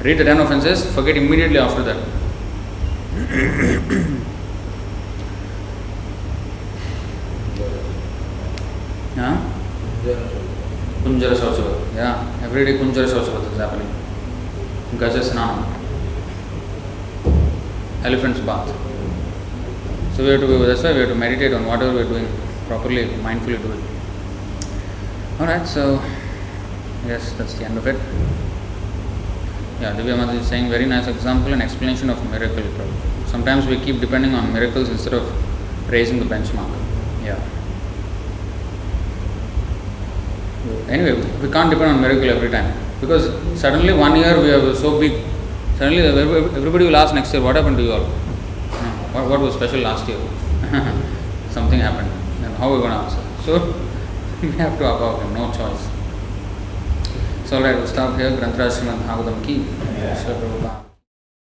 Read the 10 offenses, forget immediately after that. Kunjara Sauchavat. Yeah, every day Kunjara Sauchavat is happening. Gajasnanam. Elephant's bath. So we have to, that's why we have to meditate on whatever we are doing properly, mindfully do it. Alright, so yes, that's the end of it. Yeah, Divya Mataji is saying very nice example and explanation of miracle. Sometimes we keep depending on miracles instead of raising the benchmark. Yeah. Anyway, we can't depend on miracle every time, because suddenly one year we are so big, suddenly everybody will ask next year, what happened to you all? What was special last year? Something happened. And how are we going to answer? So we have to above him, no choice. So alright, we'll stop here. Grantaraj Srimad Bhagavatam ki. Shri Prabhupada.